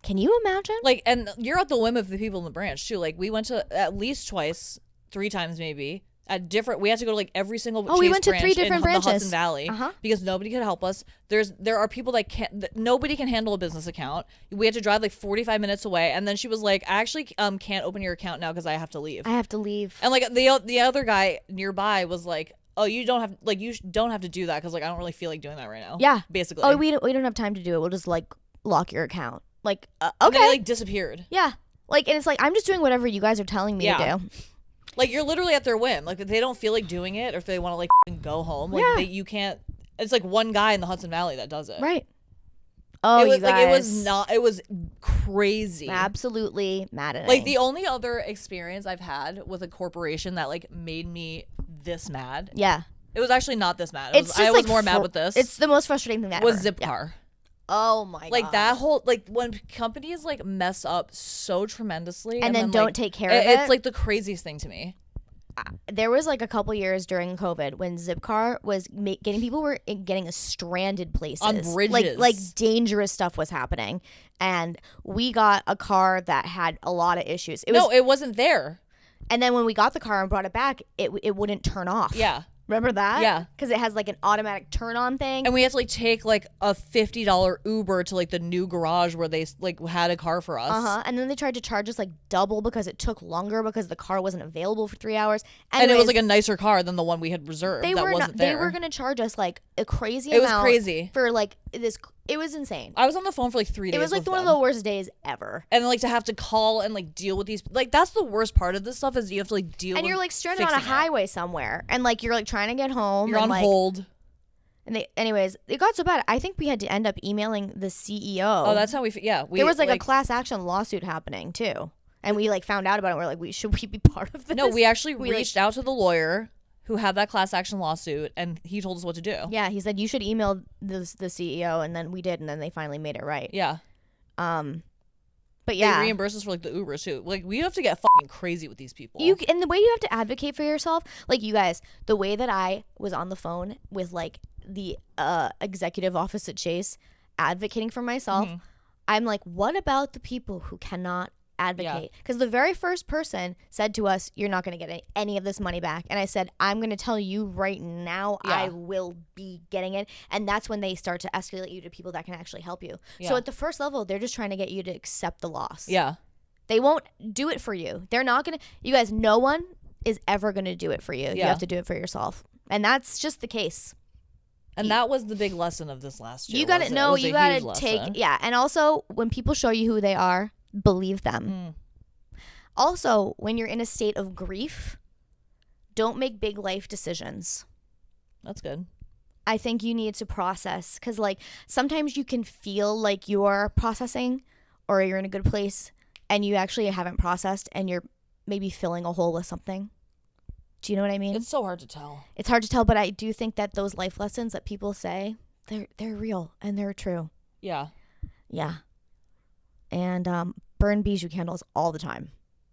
Speaker 1: Can you imagine?
Speaker 2: Like, and you're at the whim of the people in the branch too. Like, we went to at least twice, 3 times maybe. We had to go to like every single Chase
Speaker 1: we went to
Speaker 2: branch
Speaker 1: 3 different
Speaker 2: in
Speaker 1: branches.
Speaker 2: the Hudson Valley because nobody could help us. There are people that nobody can handle a business account. We had to drive like 45 minutes away, and then she was like, "I actually can't open your account now because I have to leave."
Speaker 1: And
Speaker 2: like the other guy nearby was like, "Oh, you don't have to do that because like I don't really feel like doing that right now."
Speaker 1: Yeah,
Speaker 2: basically.
Speaker 1: Oh, we don't have time to do it. We'll just like lock your account. Like okay,
Speaker 2: and then he, like, disappeared.
Speaker 1: Yeah, like, and it's like I'm just doing whatever you guys are telling me to do.
Speaker 2: Like, you're literally at their whim. Like, if they don't feel like doing it, or if they want to like go home, like you can't. It's like one guy in the Hudson Valley that does it.
Speaker 1: Right. Oh, you guys.
Speaker 2: It was crazy.
Speaker 1: Absolutely maddening.
Speaker 2: Like, the only other experience I've had with a corporation that like made me this mad.
Speaker 1: Yeah.
Speaker 2: It was actually not this mad.
Speaker 1: I
Speaker 2: was more mad with this.
Speaker 1: It's the most frustrating thing that
Speaker 2: was Zipcar.
Speaker 1: Oh my god.
Speaker 2: Like, that whole, like, when companies like mess up so tremendously
Speaker 1: and then don't
Speaker 2: like,
Speaker 1: take care of it.
Speaker 2: It's like the craziest thing to me.
Speaker 1: There was like a couple years during COVID when Zipcar was people were getting stranded places
Speaker 2: on bridges.
Speaker 1: Like dangerous stuff was happening, and we got a car that had a lot of issues.
Speaker 2: It wasn't there.
Speaker 1: And then when we got the car and brought it back, it wouldn't turn off.
Speaker 2: Yeah.
Speaker 1: Remember that?
Speaker 2: Yeah.
Speaker 1: Because it has like an automatic turn on thing.
Speaker 2: And we had to like take like a $50 Uber to like the new garage where they like had a car for us.
Speaker 1: And then they tried to charge us like double because it took longer because the car wasn't available for 3 hours.
Speaker 2: And it was like a nicer car than the one we had reserved.
Speaker 1: They were going to charge us like a crazy amount.
Speaker 2: It was crazy.
Speaker 1: For like this. It was insane.
Speaker 2: I was on the phone for like 3 days.
Speaker 1: It was like one of the worst days ever.
Speaker 2: And like to have to call and like deal with these, like, that's the worst part of this stuff is you have to like deal with.
Speaker 1: And you're like stranded on a highway somewhere, and like you're like trying to get home.
Speaker 2: You're on hold.
Speaker 1: And anyways, it got so bad. I think we had to end up emailing the CEO.
Speaker 2: Oh, that's how we. There
Speaker 1: was like a class action lawsuit happening too, and we like found out about it. We're like, should we be part of this?
Speaker 2: No, we actually reached out to the lawyer who had that class action lawsuit, and he told us what to do.
Speaker 1: Yeah, he said you should email the CEO, and then we did, and then they finally made it right.
Speaker 2: Yeah.
Speaker 1: But yeah,
Speaker 2: they reimburse us for like the Ubers too. Like, we have to get fucking crazy with these people.
Speaker 1: And the way you have to advocate for yourself, like you guys, the way that I was on the phone with like the executive office at Chase advocating for myself, I'm like, what about the people who cannot advocate? Because the very first person said to us, you're not going to get any of this money back. And I said, I'm going to tell you right now, I will be getting it. And that's when they start to escalate you to people that can actually help you. So at the first level, they're just trying to get you to accept the loss.
Speaker 2: Yeah.
Speaker 1: They won't do it for you. They're not going to, you guys, no one is ever going to do it for you. You have to do it for yourself. And that's just the case.
Speaker 2: And that was the big lesson of this last year.
Speaker 1: You got to know, you got to take, and also when people show you who they are, believe them. Also, when you're in a state of grief, don't make big life decisions.
Speaker 2: That's good.
Speaker 1: I think you need to process, because like sometimes you can feel like you're processing or you're in a good place and you actually haven't processed and you're maybe filling a hole with something. Do you know what I mean?
Speaker 2: It's so hard to tell.
Speaker 1: It's hard to tell, but I do think that those life lessons that people say, they're real and they're true.
Speaker 2: Yeah.
Speaker 1: Yeah. And burn Bijou candles all the time.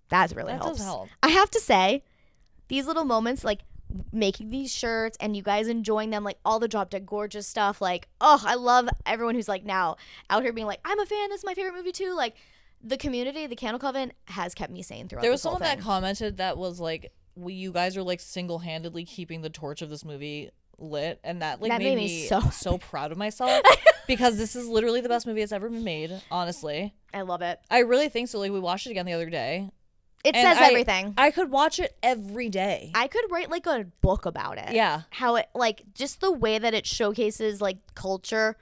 Speaker 1: That really helps.
Speaker 2: That does help.
Speaker 1: I have to say, these little moments, like making these shirts and you guys enjoying them, like all the Drop Dead Gorgeous stuff, like, oh, I love everyone who's like now out here being like, I'm a fan, this is my favorite movie too. Like, the community, the Candle Coven has kept me sane throughout
Speaker 2: There was
Speaker 1: this whole
Speaker 2: someone
Speaker 1: thing.
Speaker 2: that commented that was like, you guys are like single-handedly keeping the torch of this movie lit, and that like made me so proud of myself because this is literally the best movie that's ever been made, honestly.
Speaker 1: I love it.
Speaker 2: I really think so. Like, we watched it again the other day.
Speaker 1: It says everything.
Speaker 2: I could watch it every day.
Speaker 1: I could write like a book about it.
Speaker 2: Yeah.
Speaker 1: How it, like, just the way that it showcases like culture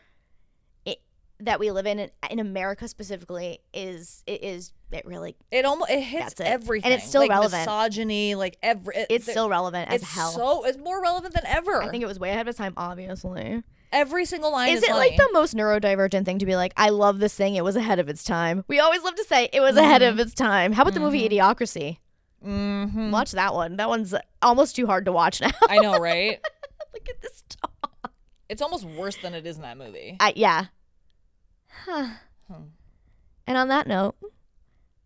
Speaker 1: that we live in America specifically it really
Speaker 2: it hits everything,
Speaker 1: and it's still
Speaker 2: like
Speaker 1: relevant.
Speaker 2: Misogyny, like
Speaker 1: it's still relevant as hell.
Speaker 2: So it's more relevant than ever.
Speaker 1: I think it was way ahead of its time, obviously.
Speaker 2: Every single line is
Speaker 1: it
Speaker 2: funny.
Speaker 1: Like the most neurodivergent thing to be like, I love this thing, it was ahead of its time? We always love to say it was ahead of its time. How about the movie Idiocracy? Watch that one. That one's almost too hard to watch now.
Speaker 2: I know, right?
Speaker 1: Look at this dog.
Speaker 2: It's almost worse than it is in that movie.
Speaker 1: Yeah. And on that note,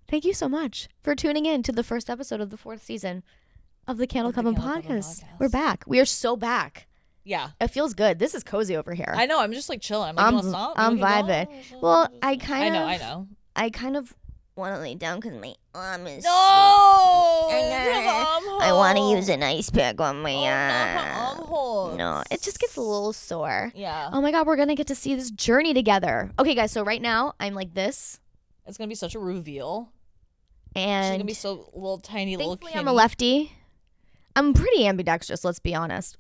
Speaker 1: thank you so much for tuning in to the first episode of the 4th season of the Candle Coven podcast. We're back. We are so back.
Speaker 2: Yeah.
Speaker 1: It feels good. This is cozy over here.
Speaker 2: I know. I'm just like chilling. I'm like, you want to stop?
Speaker 1: I'm vibing. Well, I kind of want to lay down because my arm is I want to use an ice pick on my arm. No, it just gets a little sore.
Speaker 2: Yeah.
Speaker 1: Oh my God, we're going to get to see this journey together. Okay, guys, so right now I'm like this.
Speaker 2: It's going to be such a reveal.
Speaker 1: And
Speaker 2: she's going to be so little tiny little kitty.
Speaker 1: I'm a lefty. I'm pretty ambidextrous, let's be honest.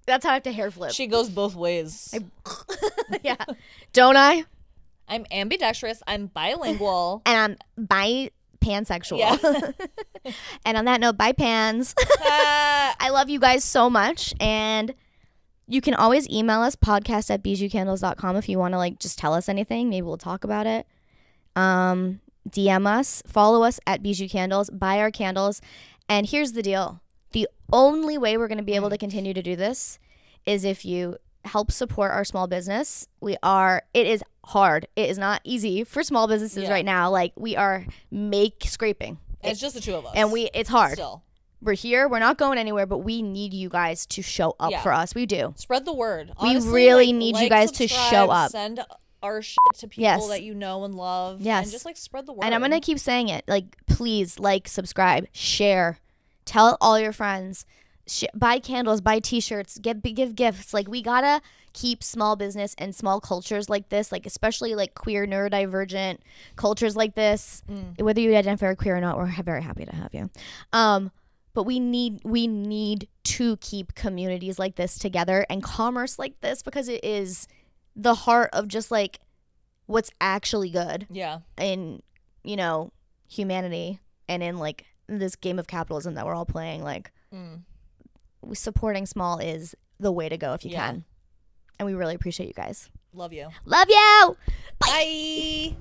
Speaker 1: That's how I have to hair flip.
Speaker 2: She goes both ways.
Speaker 1: Yeah. Don't I?
Speaker 2: I'm ambidextrous. I'm bilingual.
Speaker 1: And I'm pansexual. Yeah. And on that note, bye pans. I love you guys so much. And you can always email us, podcast@bijoucandles.com, if you want to like just tell us anything. Maybe we'll talk about it. DM us, follow us at Bijou Candles, buy our candles. And here's the deal. The only way we're going to be able to continue to do this is if you help support our small business. It is hard. It is not easy for small businesses right now. Like, we are scraping.
Speaker 2: It's just the two of us.
Speaker 1: And it's hard.
Speaker 2: Still.
Speaker 1: We're here. We're not going anywhere, but we need you guys to show up for us. We do.
Speaker 2: Spread the word. Honestly,
Speaker 1: we really need you guys to show up.
Speaker 2: Send our shit to people that you know and love.
Speaker 1: Yes.
Speaker 2: And just like spread the word.
Speaker 1: And I'm going to keep saying it. Like, please like, subscribe, share, tell all your friends, buy candles, buy t-shirts, give gifts. Like, we got to keep small business and small cultures like this, like especially like queer, neurodivergent cultures like this. Whether you identify as queer or not, we're very happy to have you. But we need to keep communities like this together and commerce like this, because it is the heart of just like what's actually good.
Speaker 2: Yeah.
Speaker 1: In, humanity and in like this game of capitalism that we're all playing. Like, supporting small is the way to go if you can. And we really appreciate you guys.
Speaker 2: Love you.
Speaker 1: Love you.
Speaker 2: Bye.